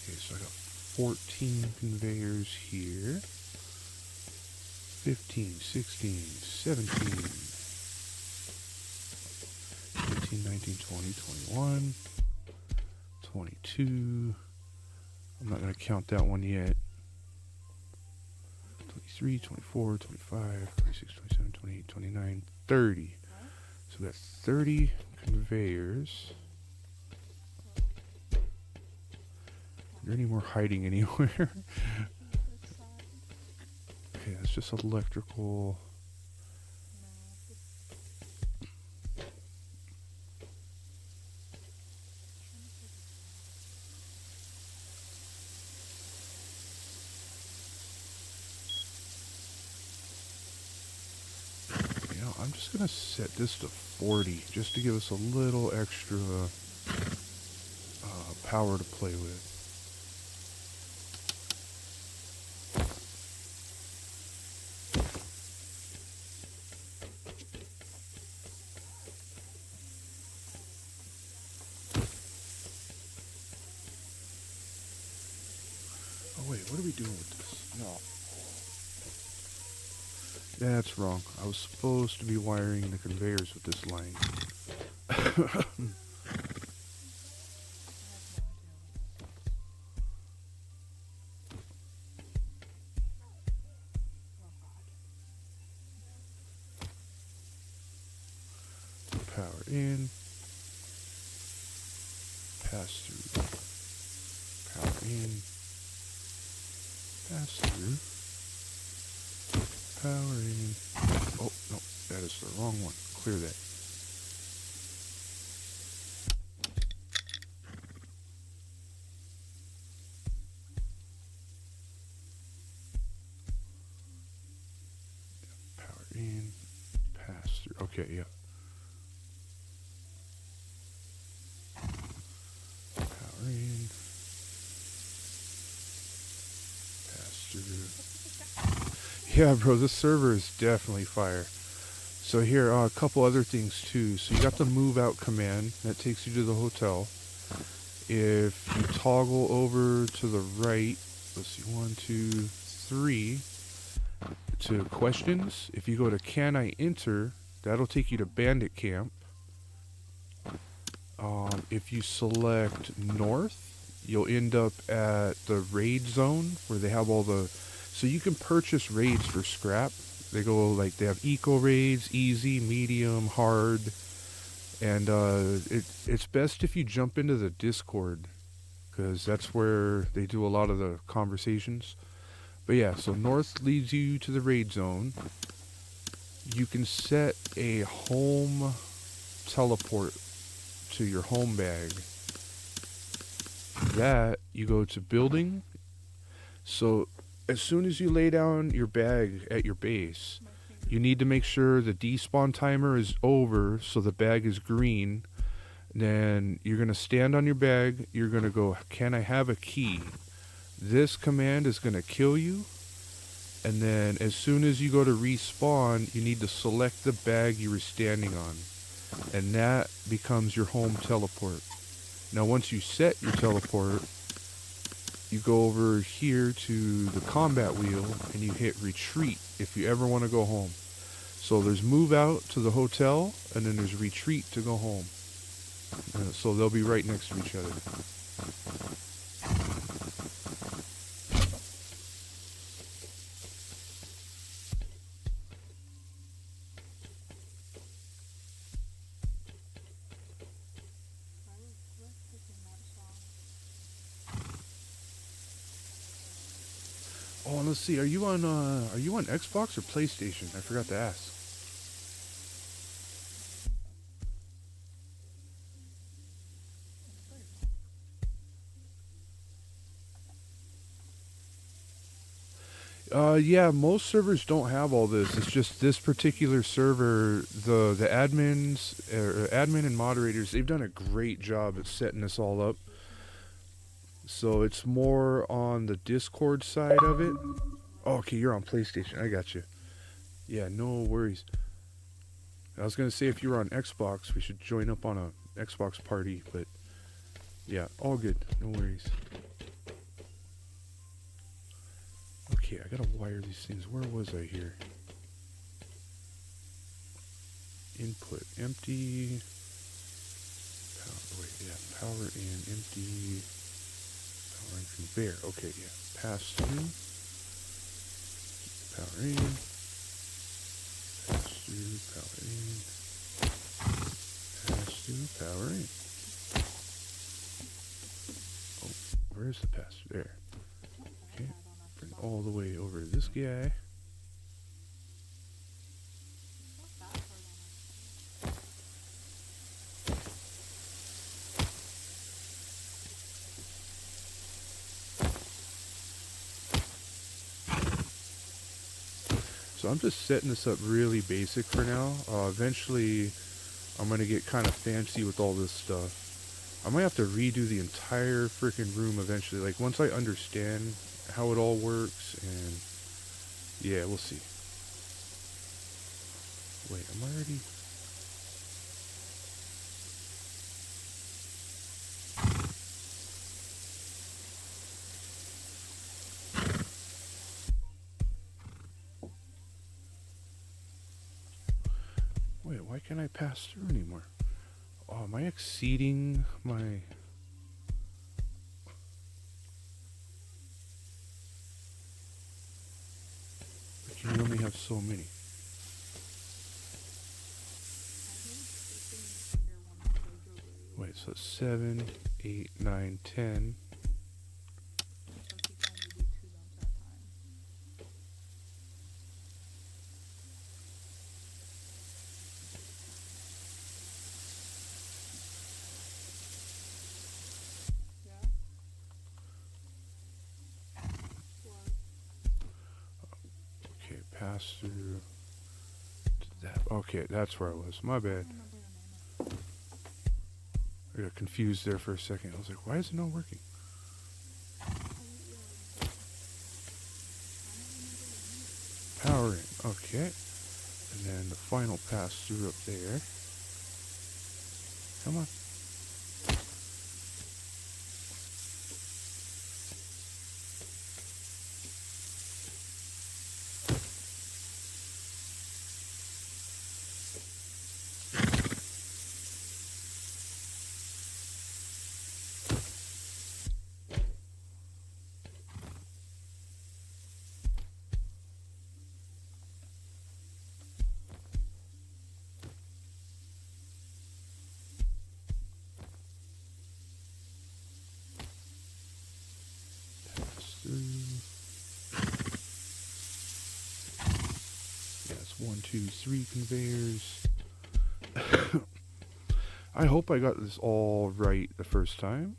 Okay, so I got 14 conveyors here. 15, 16, 17, 18, 19, 20, 21, 22. I'm not going to count that one yet. 23, 24, 25, 26, 27, 28, 29, 30. So we got 30 conveyors. Is there any more hiding anywhere? Okay, that's just electrical. You know, I'm just going to set this to 40 just to give us a little extra power to play with. Oh wait, what are we doing with this? No. That's wrong. I was supposed to be wiring the conveyors with this line. Power in. Pass through. Power in. Pass through. Power in. Oh, no, that is the wrong one. Clear that. Power in. Pass through. Okay, yeah. Power in. Pass through. Yeah, bro, this server is definitely fire. So here, a couple other things too. So you got the move out command that takes you to the hotel. If you toggle over to the right, let's see, 1, 2, 3, to questions. If you go to can I enter, that'll take you to bandit camp. If you select north, you'll end up at the raid zone where they have all the, so you can purchase raids for scrap. They go like, they have eco raids, easy, medium, hard, and it's best if you jump into the Discord, because that's where they do a lot of the conversations. But yeah, so north leads you to the raid zone. You can set a home teleport to your home bag. That, you go to building. So as soon as you lay down your bag at your base, you need to make sure the despawn timer is over so the bag is green. Then you're going to stand on your bag. You're going to go, can I have a key? This command is going to kill you. And then as soon as you go to respawn, you need to select the bag you were standing on. And that becomes your home teleport. Now once you set your teleport, you go over here to the combat wheel and you hit retreat if you ever want to go home. So there's move out to the hotel and then there's retreat to go home. So they'll be right next to each other. Oh, and let's see. Are you on Xbox or PlayStation? I forgot to ask. Yeah, most servers don't have all this. It's just this particular server, the admins, admin and moderators, they've done a great job at setting this all up. So it's more on the Discord side of it. Oh, okay, you're on PlayStation. I got you. Yeah, no worries. I was gonna say if you were on Xbox, we should join up on a Xbox party, but yeah, all good. No worries. Okay, I gotta wire these things. Where was I here? Input empty. Power, wait, yeah, power in empty. Power in conveyor. Okay, yeah. Pass through. Power in. Pass through. Power in. Pass through. Power in. Oh, where's the pass through? There. Okay. Bring all the way over to this guy. So I'm just setting this up really basic for now. Eventually, I'm going to get kind of fancy with all this stuff. I might have to redo the entire freaking room eventually. Like, once I understand how it all works, and yeah, we'll see. Wait, am I already... Wait, why can't I pass through anymore? Oh, am I exceeding my... But you only have so many. Wait, so 7, 8, 9, 10. Okay, pass through to that. Okay, that's where I was. My bad. I got confused there for a second. I was like, why is it not working? Power in. Okay. And then the final pass through up there. Come on. Yes, 1, 2, 3 conveyors. I hope I got this all right the first time.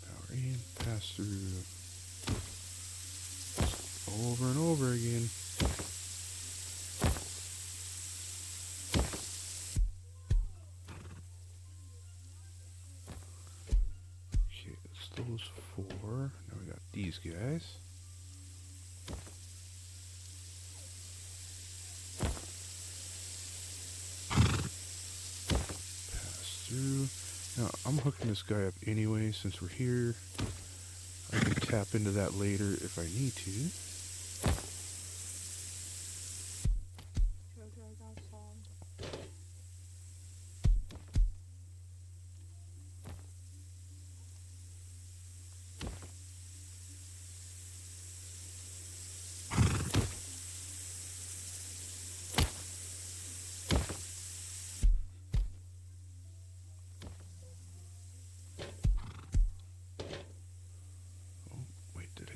Power in, pass through. Over and over again. Okay, that's those 4. Now we got these guys. Pass through. Now, I'm hooking this guy up anyway since we're here. I can tap into that later if I need to.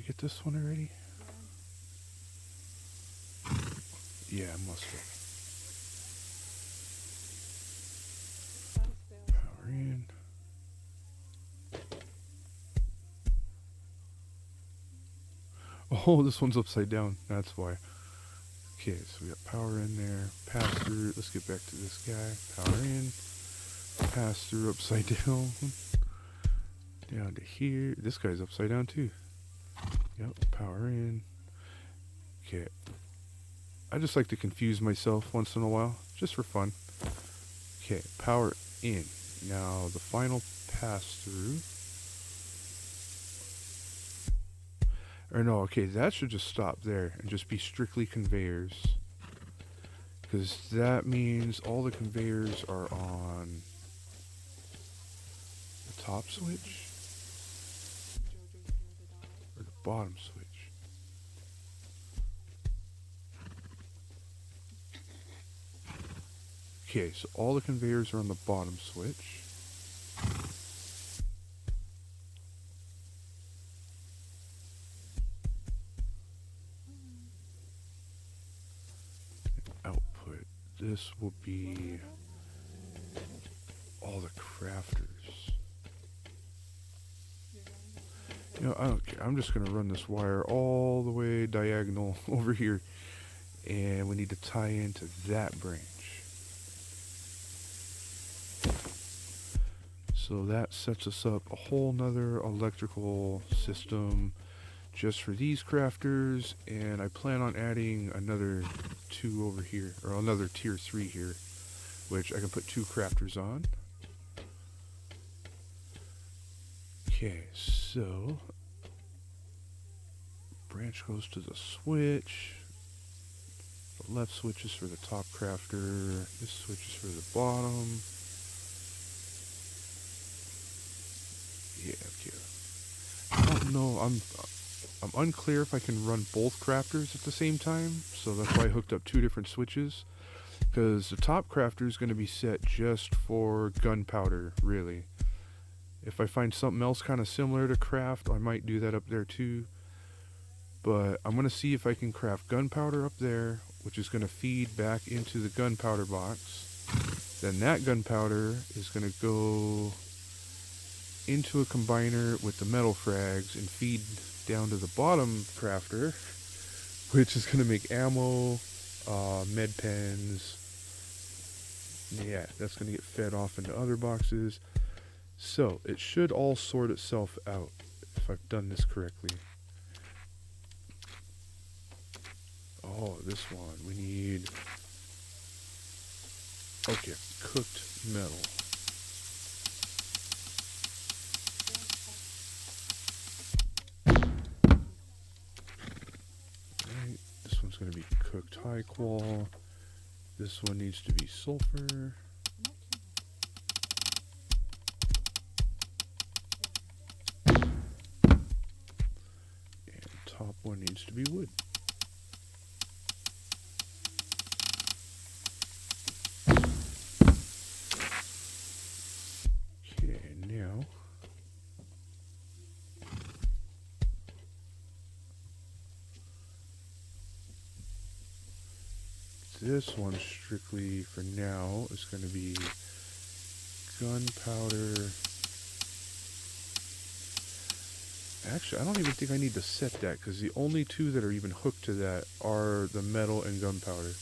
Get this one already? Yeah, I must have. Power in. Oh, this one's upside down. That's why. Okay, so we got power in there. Pass through. Let's get back to this guy. Power in. Pass through upside down. Down to here. This guy's upside down too. Yep, power in. Okay. I just like to confuse myself once in a while, just for fun. Okay, power in. Now the final pass through. Or no, okay, that should just stop there and just be strictly conveyors. Because that means all the conveyors are on the top switch or the bottom switch. Okay, so all the conveyors are on the bottom switch. Output. This will be all the crafters. You know, I don't care. I'm just going to run this wire all the way diagonal over here. And we need to tie into that branch. So that sets us up a whole nother electrical system just for these crafters, and I plan on adding another 2 over here, or another tier 3 here, which I can put 2 crafters on. Okay, so branch goes to the switch. The left switch is for the top crafter. This switch is for the bottom. Yeah, okay. I don't know. I'm unclear if I can run both crafters at the same time, so that's why I hooked up 2 different switches. Because the top crafter is going to be set just for gunpowder, really. If I find something else kind of similar to craft, I might do that up there too. But I'm going to see if I can craft gunpowder up there, which is going to feed back into the gunpowder box. Then that gunpowder is going to go into a combiner with the metal frags and feed down to the bottom crafter, which is going to make ammo, med pens. Yeah, that's going to get fed off into other boxes. So it should all sort itself out if I've done this correctly. Oh, this one we need. Okay, cooked metal. Right, this one's going to be cooked high qual. This one needs to be sulfur. And top one needs to be wood. Okay, now this one strictly for now is going to be gunpowder. Actually, I don't even think I need to set that because the only 2 that are even hooked to that are the metal and gunpowder.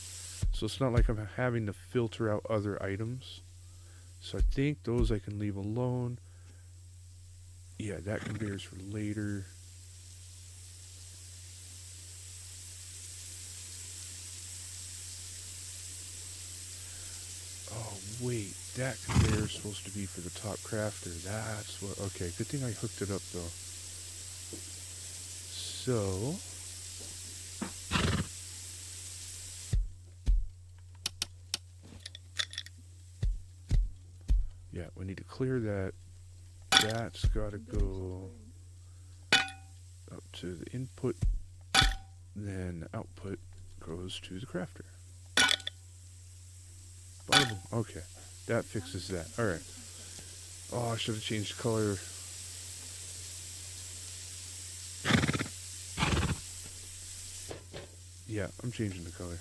So it's not like I'm having to filter out other items. So I think those I can leave alone. Yeah, that conveyor's for later. Oh, wait. That conveyor's supposed to be for the top crafter. That's what... Okay, good thing I hooked it up, though. So... yeah, we need to clear that. That's got to go up to the input. Then the output goes to the crafter. Bada boom. Okay, that fixes that. Alright. Oh, I should have changed color. Yeah, I'm changing the color.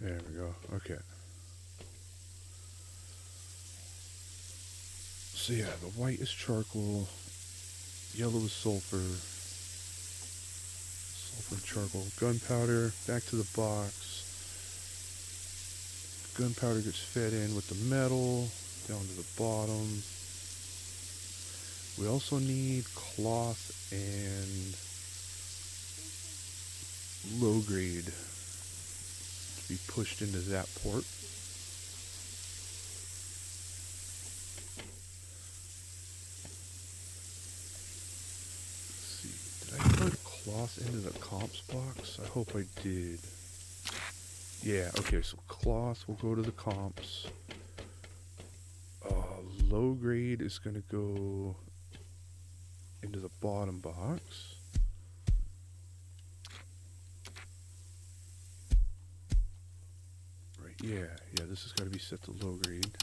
There we go. Okay. So yeah, the white is charcoal, yellow is sulfur, sulfur, charcoal, gunpowder, back to the box. Gunpowder gets fed in with the metal, down to the bottom. We also need cloth and low grade to be pushed into that port. Let's see, did I put cloth into the comps box? I hope I did. Yeah, okay, so cloth will go to the comps. Low grade is going to go into the bottom box. Right, yeah, this has got to be set to low grade.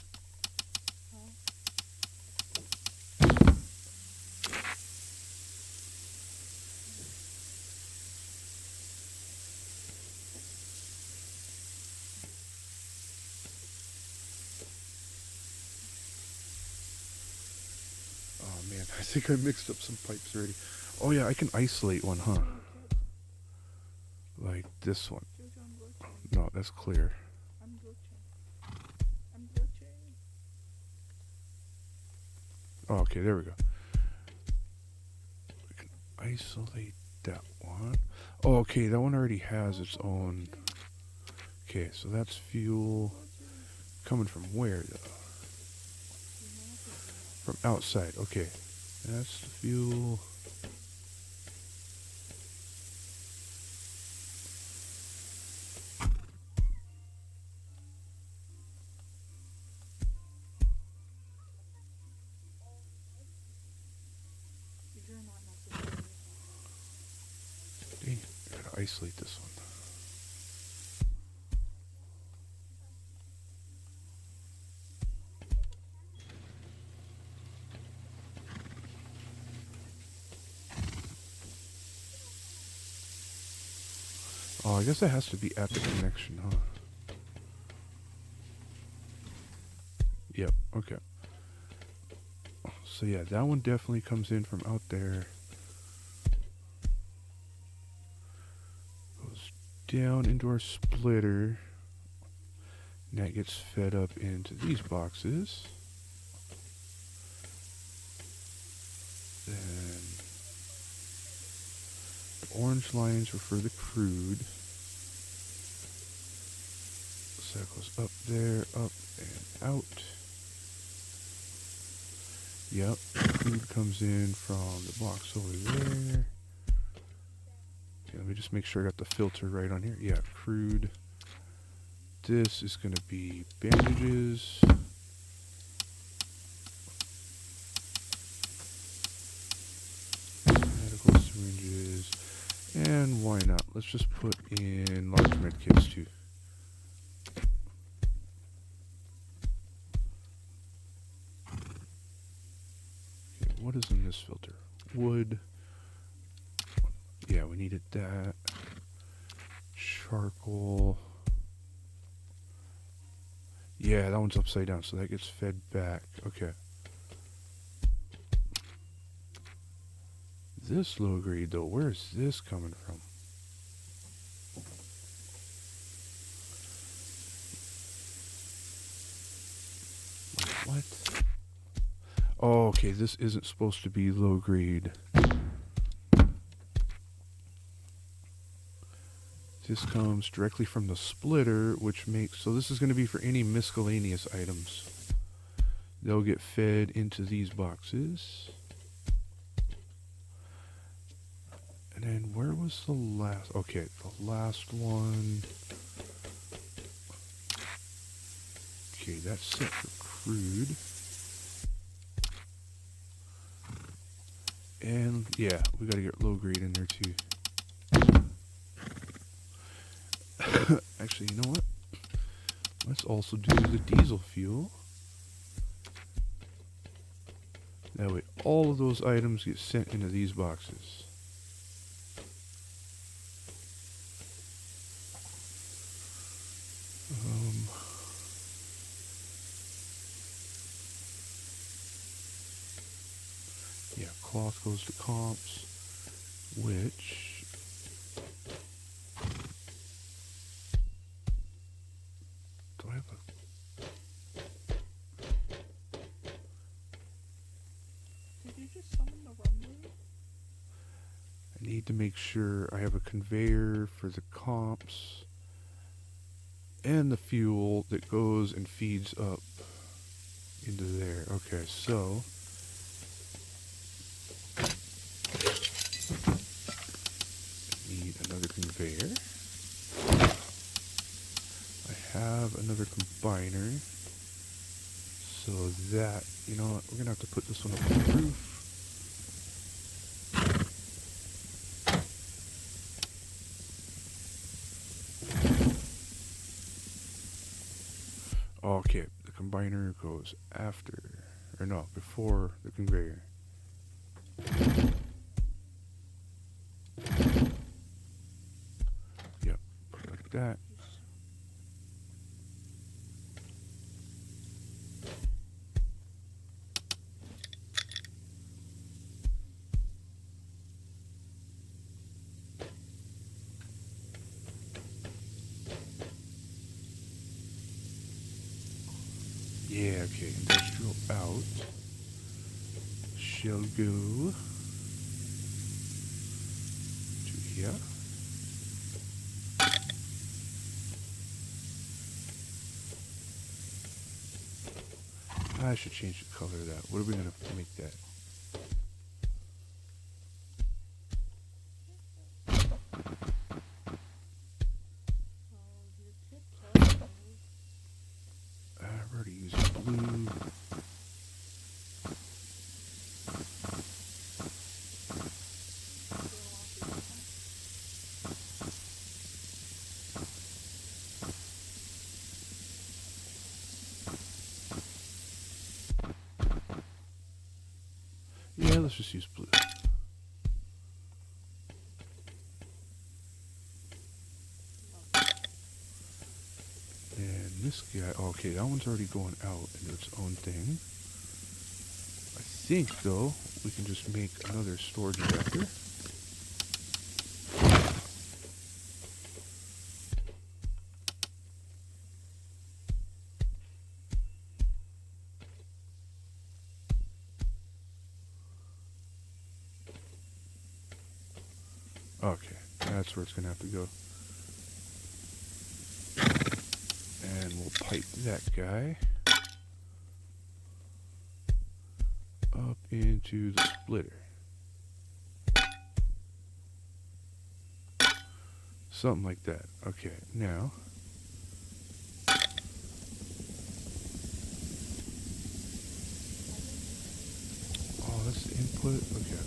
Oh man, I think I mixed up some pipes already. Oh yeah, I can isolate one, huh? Like this one. No, that's clear. I'm glitching. I'm glitching. Oh, okay, there we go. We can isolate that one. Oh, okay, that one already has its own. Okay, so that's fuel coming from where though? From outside. Okay, that's the fuel. You're not necessary. Dang, I gotta isolate this one. Oh, I guess it has to be at the connection, huh? Yep, okay. So yeah, that one definitely comes in from out there. Goes down into our splitter. And that gets fed up into these boxes. Then the orange lines are for the crude. So that goes up there, up and out. Yep, crude comes in from the box over there. Okay, let me just make sure I got the filter right on here. Yeah, crude. This is going to be bandages. Medical syringes. And why not? Let's just put in large med kits too. Okay, what is in this filter? Wood. Yeah, we needed that. Charcoal. Yeah, that one's upside down, so that gets fed back. Okay. This low grade, though, where is this coming from? What? Oh, okay, this isn't supposed to be low grade. This comes directly from the splitter, which makes... So this is going to be for any miscellaneous items. They'll get fed into these boxes. And then where was the last... Okay, the last one... Okay, that's set for crude. And, yeah, we gotta get low grade in there too. Actually, you know what? Let's also do the diesel fuel. That way all of those items get sent into these boxes. Yeah, cloth goes to comps, which do I have a Did you just summon the rumbler? I need to make sure I have a conveyor for the comps and the fuel that goes and feeds up into there. Okay, so need another conveyor. I have another combiner. So that, you know what, we're gonna have to put this one up on the roof. Okay, the combiner goes after, or no, before the conveyor. Yep, put it like that. Yeah, okay, industrial out. Shall go to here. I should change the color of that. What are we gonna make that? Your tips are I've already used blue. Yeah, let's just use blue. And this guy, okay, that one's already going out into its own thing. I think, though, we can just make another storage reactor. Okay, that's where it's going to have to go. And we'll pipe that guy up into the splitter. Something like that. Okay, now. Oh, that's the input? Okay.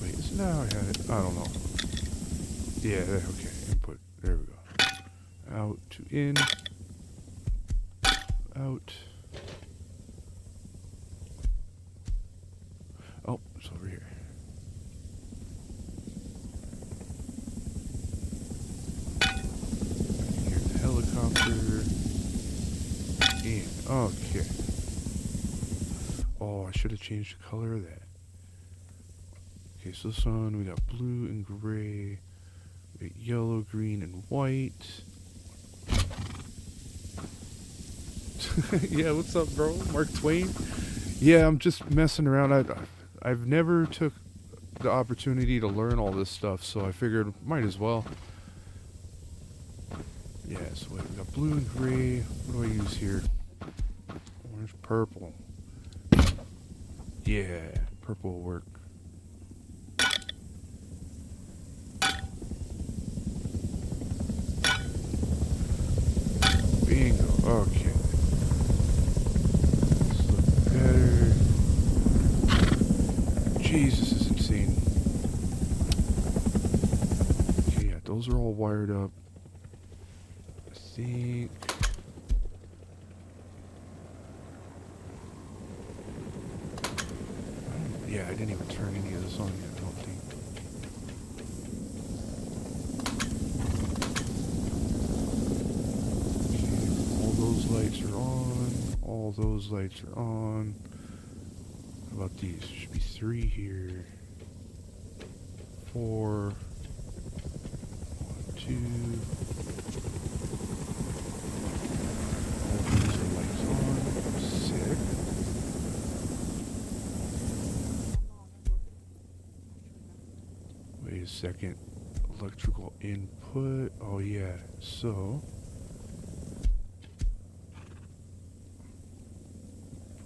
Wait, isn't that how I had it? I don't know. Yeah, okay, input. There we go. Out to in. Out. Oh, it's over here. Here's the helicopter. In. Okay. Oh, I should have changed the color of that. Okay, so this one, we got blue and gray. We got yellow, green, and white. Yeah, what's up, bro? Mark Twain? Yeah, I'm just messing around. I've never took the opportunity to learn all this stuff, so I figured might as well. Yeah, so wait, we got blue and gray. What do I use here? Orange, purple. Yeah, purple will work. Bingo. Okay. This looks better. Jesus, this is insane. Okay, yeah, those are all wired up. I think. Yeah, I didn't even turn any of this on yet, I don't think. All those lights are on. How about these? Should be 3 here. 4. 1, 2. All these are lights on. Sick. Wait a second. Electrical input. Oh yeah. So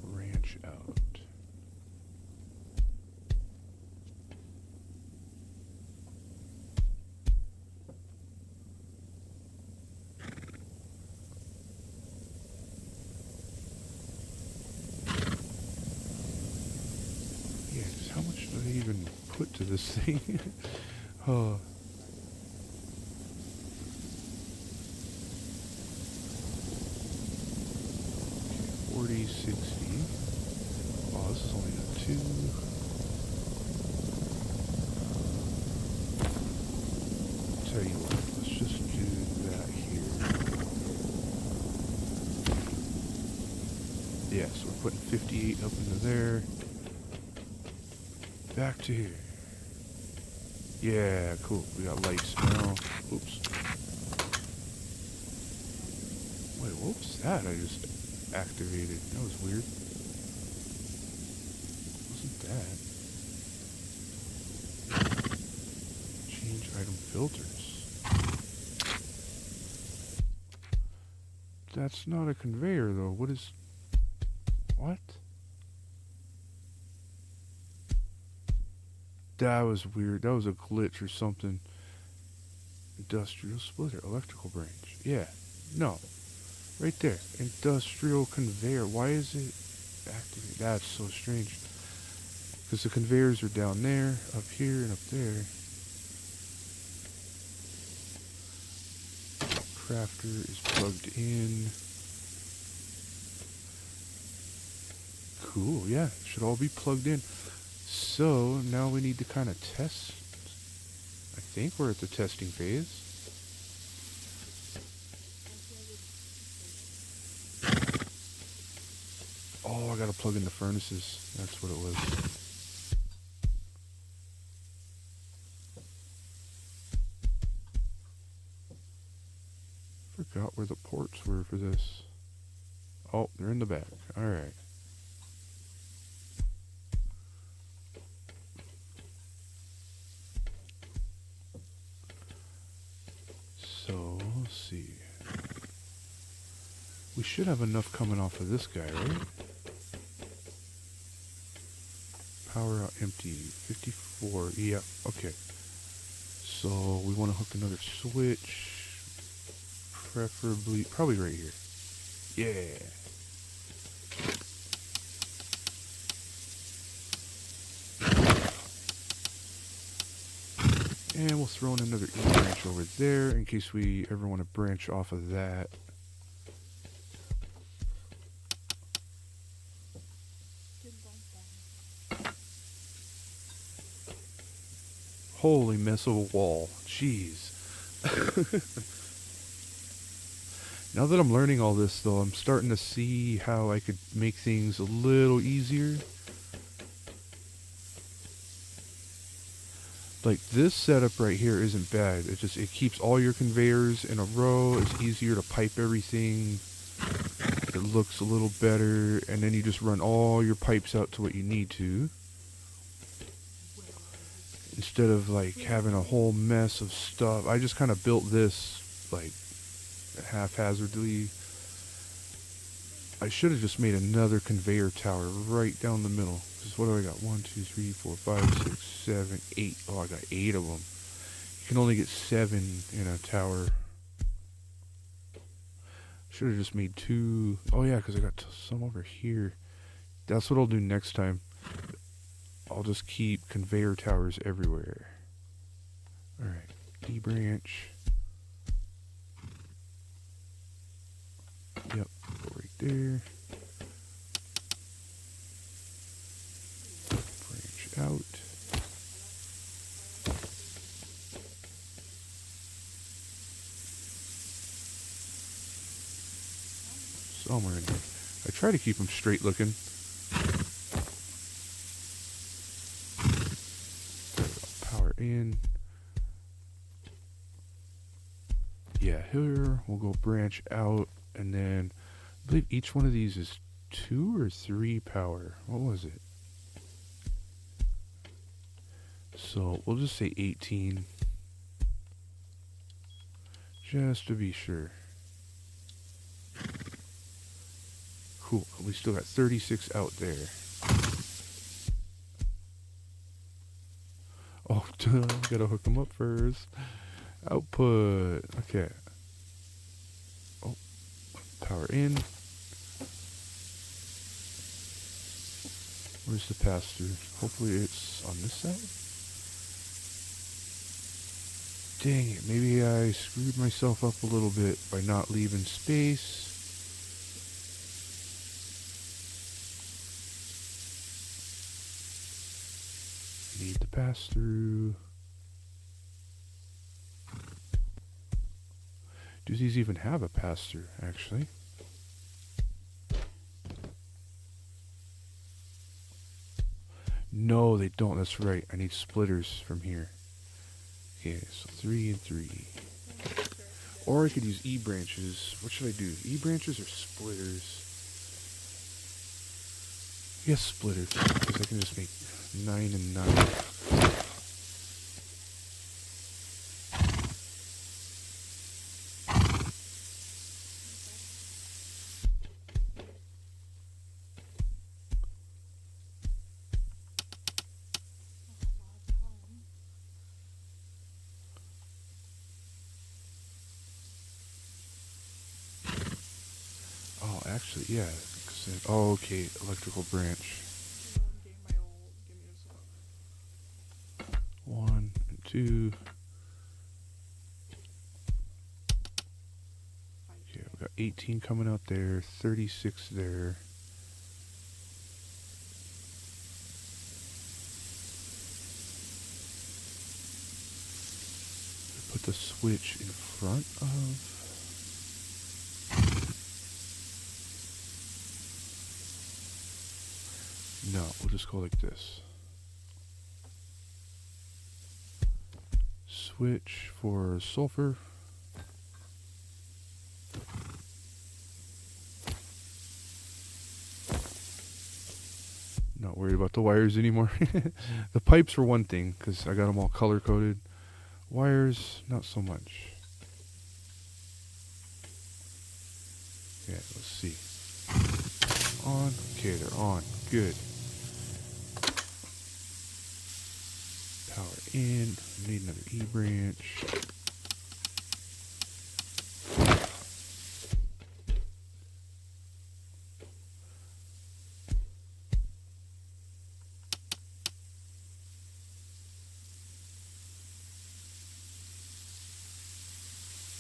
branch out. Yeah, just how much do I even put to this thing? 40, 60. Oh, this is only a 2. Tell you what, let's just do that here. Yeah, so we're putting 58 up into there. Back to here. Yeah, cool. We got lights now. Oops. Wait, what was that I just activated? That was weird. Wasn't that? Change item filters. That's not a conveyor though. What is... What? That was weird. That was a glitch or something. Industrial splitter. Electrical branch. Yeah. No. Right there. Industrial conveyor. Why is it activated? That's so strange. Because the conveyors are down there, up here, and up there. Crafter is plugged in. Cool, yeah. Should all be plugged in. So, now we need to kind of test. I think we're at the testing phase. Oh, I gotta plug in the furnaces. That's what it was. Forgot where the ports were for this. Oh, they're in the back. Alright. So, let's see. We should have enough coming off of this guy, right? Power out empty. 54. Yeah, okay. So, we want to hook another switch. Preferably, probably right here. Yeah. And we'll throw in another E branch over there in case we ever want to branch off of that. Holy mess of a wall. Jeez. Now that I'm learning all this, though, I'm starting to see how I could make things a little easier. Like, this setup right here isn't bad. It keeps all your conveyors in a row. It's easier to pipe everything. It looks a little better. And then you just run all your pipes out to what you need to. Instead of, like, having a whole mess of stuff. I just kind of built this, like, haphazardly. I should have just made another conveyor tower right down the middle. Because what do I got? 1, 2, 3, 4, 5, 6, 7, 8. Oh, I got 8 of them. You can only get 7 in a tower. Should have just made 2. Oh yeah, because I got some over here. That's what I'll do next time. I'll just keep conveyor towers everywhere. Alright, D branch. Yep, go right there. Branch out. Somewhere in there. I try to keep them straight looking. Power in. Yeah, here we'll go branch out, and then I believe each one of these is 2 or 3 power. What was it? So we'll just say 18. Just to be sure. Cool. We still got 36 out there. Oh, duh. Gotta hook them up first. Output. Okay. Oh. Power in. Where's the pass-through? Hopefully it's on this side. Dang it. Maybe I screwed myself up a little bit by not leaving space. Need the pass-through. Do these even have a pass-through, actually? No, they don't. That's right. I need splitters from here. Okay, so 3 and 3. Or I could use E branches. What should I do? E branches or splitters? I guess splitters, because I can just make 9 and 9. Oh, actually, yeah. Oh, okay. Electrical branch. 1 and 2. Okay, we got 18 coming out there, 36 there. Put the switch in front of. No, we'll just go like this. Switch for sulfur. Not worried about the wires anymore. The pipes were one thing, because I got them all color coded. Wires, not so much. Yeah, let's see. On. Okay, they're on. Good. Power in. Need another E branch.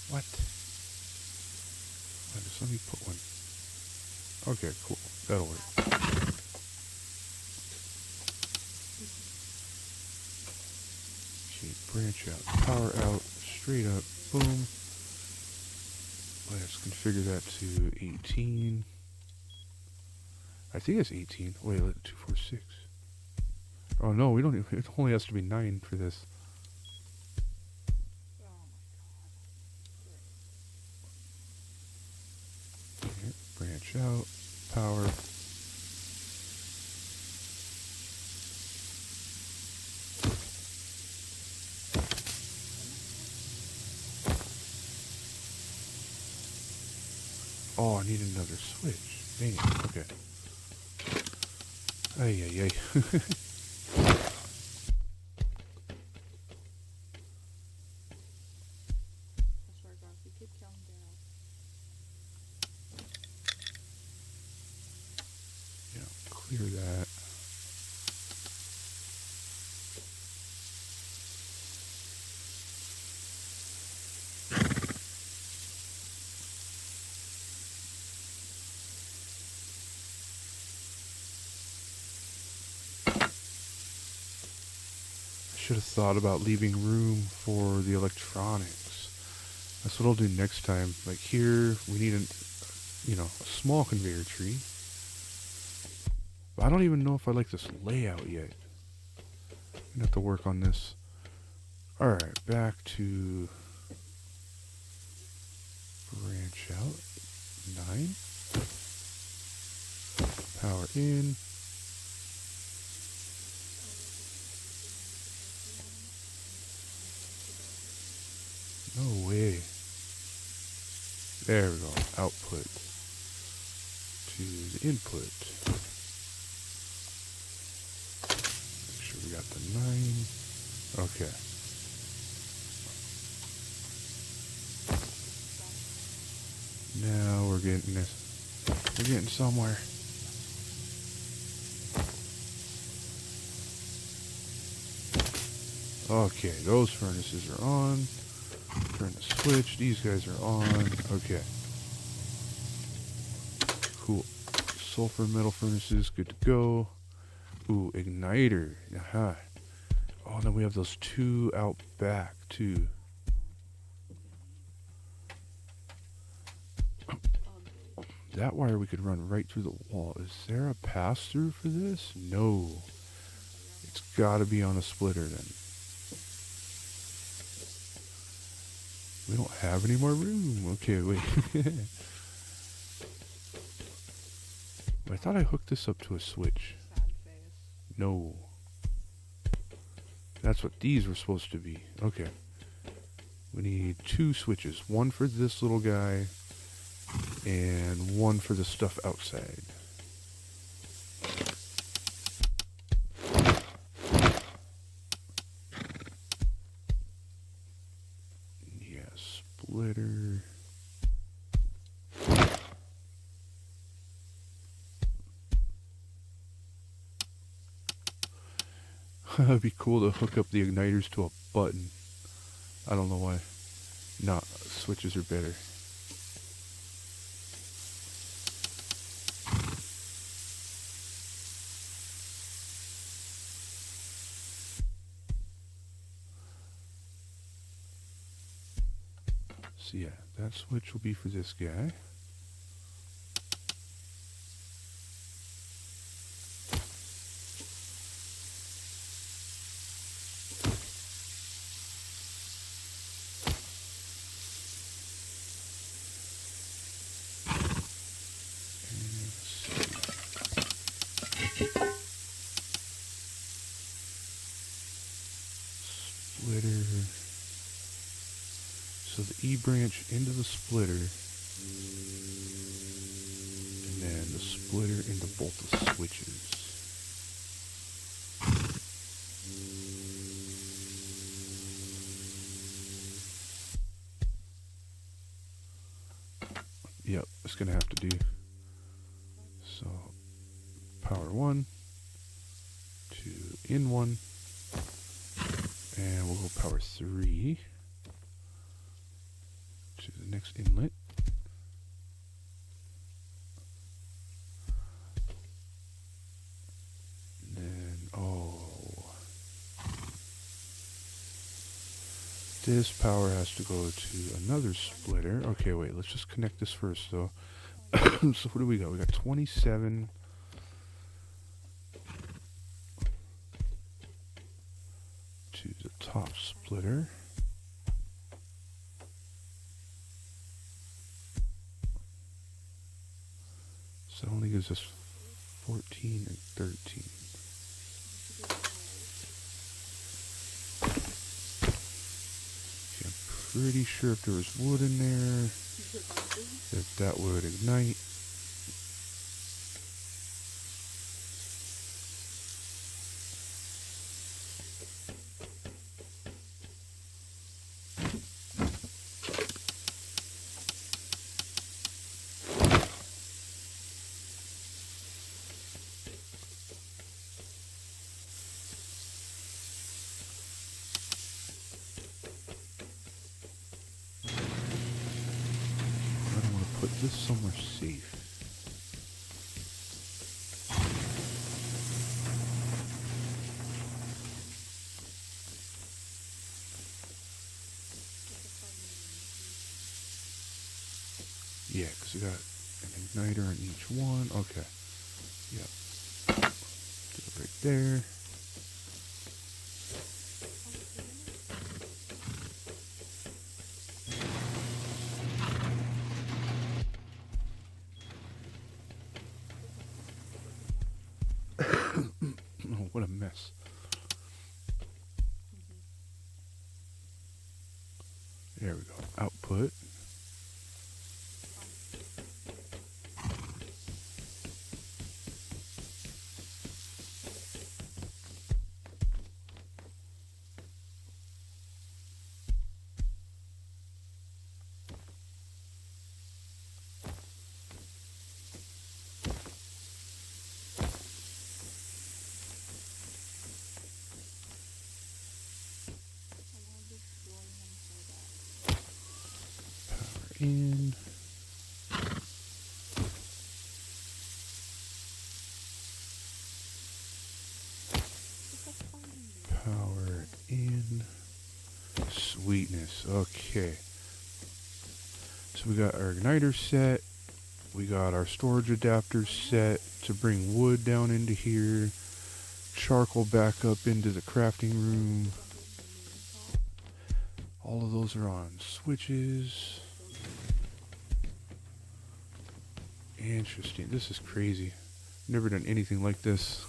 What? Just let me put one. Okay, cool. That'll work. Okay, branch out, power out, straight up, boom. Let's configure that to 18. I think it's 18. Wait, 246. Oh no, we don't even, it only has to be 9 for this. Okay, branch out, power. Oh, I need another switch. Dang it. Okay. Ay, ay, ay. Yeah, clear that. Should have thought about leaving room for the electronics. That's what I'll do next time. Like here, we need a small conveyor tree. But I don't even know if I like this layout yet. I'm gonna have to work on this. Alright, back to branch out. 9. Power in. No way. There we go. Output to the input. Make sure we got the 9. Okay. Now we're getting this. We're getting somewhere. Okay, those furnaces are on. Turn the switch. These guys are on. Okay. Cool. Sulfur metal furnaces, good to go. Ooh, igniter. Aha. Oh, and then we have those 2 out back, too. That wire we could run right through the wall. Is there a pass-through for this? No. It's gotta be on a splitter, then. We don't have any more room. Okay, wait. I thought I hooked this up to a switch. No. That's what these were supposed to be. Okay. We need 2 switches. One for this little guy, and one for the stuff outside. Yeah, splitter. It'd be cool to hook up the igniters to a button. I don't know why. Nah, switches are better. So yeah, that switch will be for this guy. Splitter. So the E branch into the splitter, and then the splitter into both the switches. Yep, it's gonna have to do. So power 1 to in 1, and we'll go power 3 to the next inlet. And then, this power has to go to another splitter. Okay, wait, let's just connect this first, though. So what do we got? We got 27. To the top splitter. So that only gives us 14 and 13. Okay, I'm pretty sure if there was wood in there, that would ignite. Put this somewhere safe. Yeah, because we got an igniter on each one. Okay. Yep. there. Oh, what a mess. There we go. Output. In. Power in. Sweetness. Okay. So we got our igniter set. We got our storage adapters set to bring wood down into here. Charcoal back up into the crafting room. All of those are on switches. Interesting. This is crazy. Never done anything like this.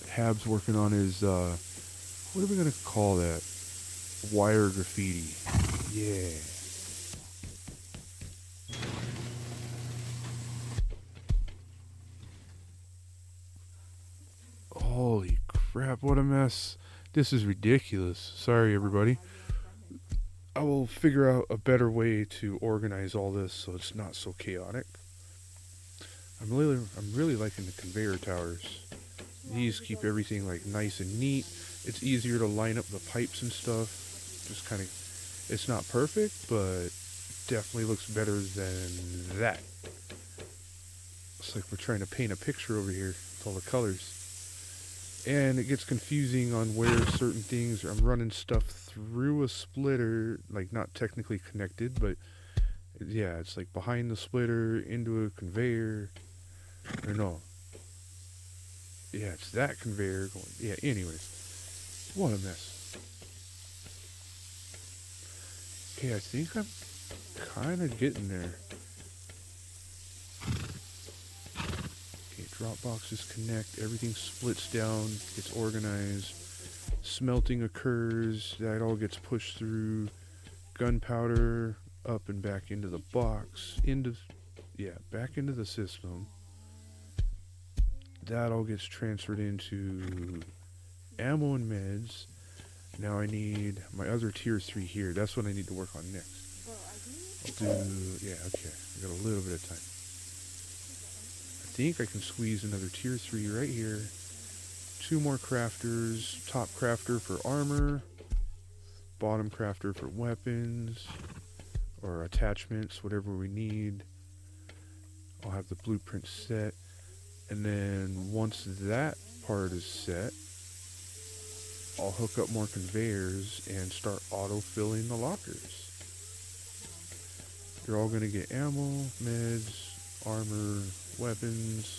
Hab's working on his, what are we going to call that? Wire graffiti. Yeah. Holy crap, what a mess. This is ridiculous. Sorry, everybody. I will figure out a better way to organize all this so it's not so chaotic. I'm really liking the conveyor towers. These keep everything like nice and neat. It's easier to line up the pipes and stuff. Just kind of, it's not perfect, but definitely looks better than that. It's like we're trying to paint a picture over here with all the colors. And it gets confusing on where certain things are. I'm running stuff through a splitter, like not technically connected, but yeah, it's like behind the splitter into a conveyor. Or no. Yeah, it's that conveyor going. Yeah, anyways. What a mess. Okay, I think I'm kind of getting there. Okay, drop boxes connect. Everything splits down, gets organized. Smelting occurs. That all gets pushed through. Gunpowder up and back into the box. Back into the system. That all gets transferred into ammo and meds. Now I need my other tier 3 here. That's what I need to work on next. I'll do, yeah, okay. I got a little bit of time. I think I can squeeze another tier 3 right here. 2 more crafters. Top crafter for armor. Bottom crafter for weapons. Or attachments, whatever we need. I'll have the blueprint set. And then once that part is set, I'll hook up more conveyors and start auto-filling the lockers. You're all going to get ammo, meds, armor, weapons.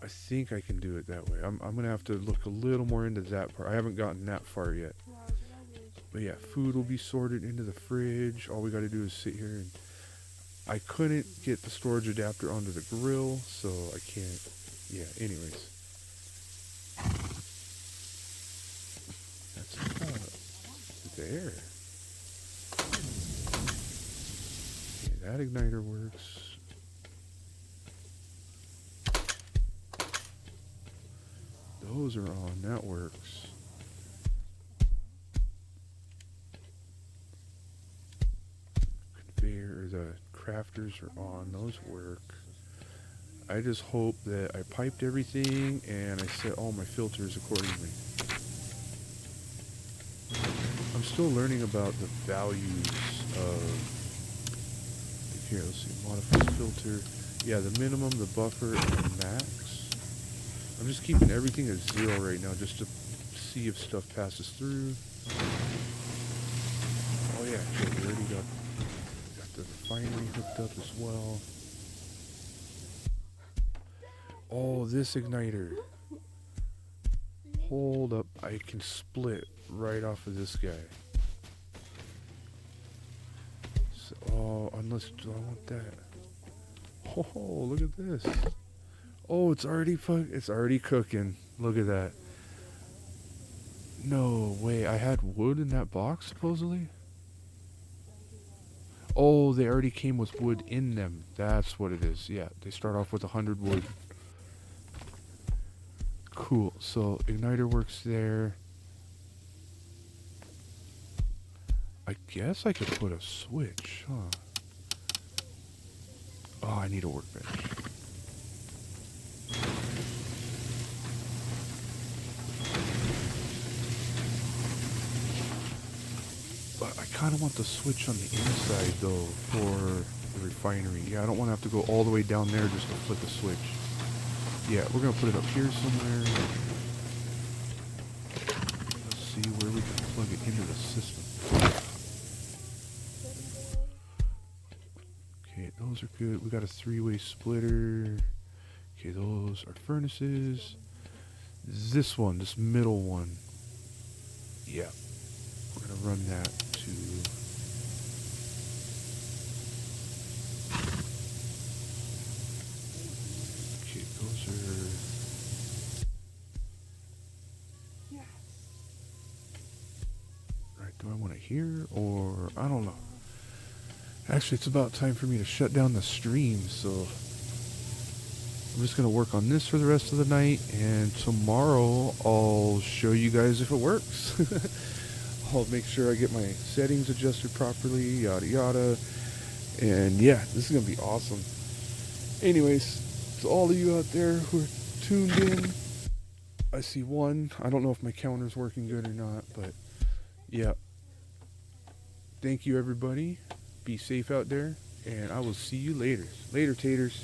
I think I can do it that way. I'm going to have to look a little more into that part. I haven't gotten that far yet. But yeah, food will be sorted into the fridge. All we got to do is sit here and... I couldn't get the storage adapter onto the grill, so I can't... Yeah, anyways. That's there. Okay, that igniter works. Those are on. That works. Conveyor, the crafters are on. Those work. I just hope that I piped everything and I set all my filters accordingly. I'm still learning about the values of... Here, let's see. Modify filter. Yeah, the minimum, the buffer, and the max. I'm just keeping everything at 0 right now just to see if stuff passes through. Oh yeah, okay, we already got the refinery hooked up as well. Oh, this igniter. Hold up. I can split right off of this guy. So, oh, unless do I want that? Oh, look at this. Oh, it's already cooking. Look at that. No way. I had wood in that box supposedly. Oh, they already came with wood in them. That's what it is. Yeah, they start off with 100 wood. Cool. So igniter works there. I guess I could put a switch, huh? Oh, I need a workbench. But I kind of want the switch on the inside, though, for the refinery. Yeah, I don't want to have to go all the way down there just to flip a switch. Yeah, we're going to put it up here somewhere. Let's see where we can plug it into the system. Okay, those are good. We got a 3-way splitter. Okay, those are furnaces. This one, this middle one. Yeah. We're going to run that to... Okay, those are... Yes. Right, do I want it here or... I don't know. Actually, it's about time for me to shut down the stream, so... I'm just going to work on this for the rest of the night, and tomorrow I'll show you guys if it works. I'll make sure I get my settings adjusted properly, yada yada. And yeah, this is going to be awesome. Anyways, to all of you out there who are tuned in, I see one. I don't know if my counter's working good or not, but yeah. Thank you, everybody. Be safe out there, and I will see you later. Later, taters.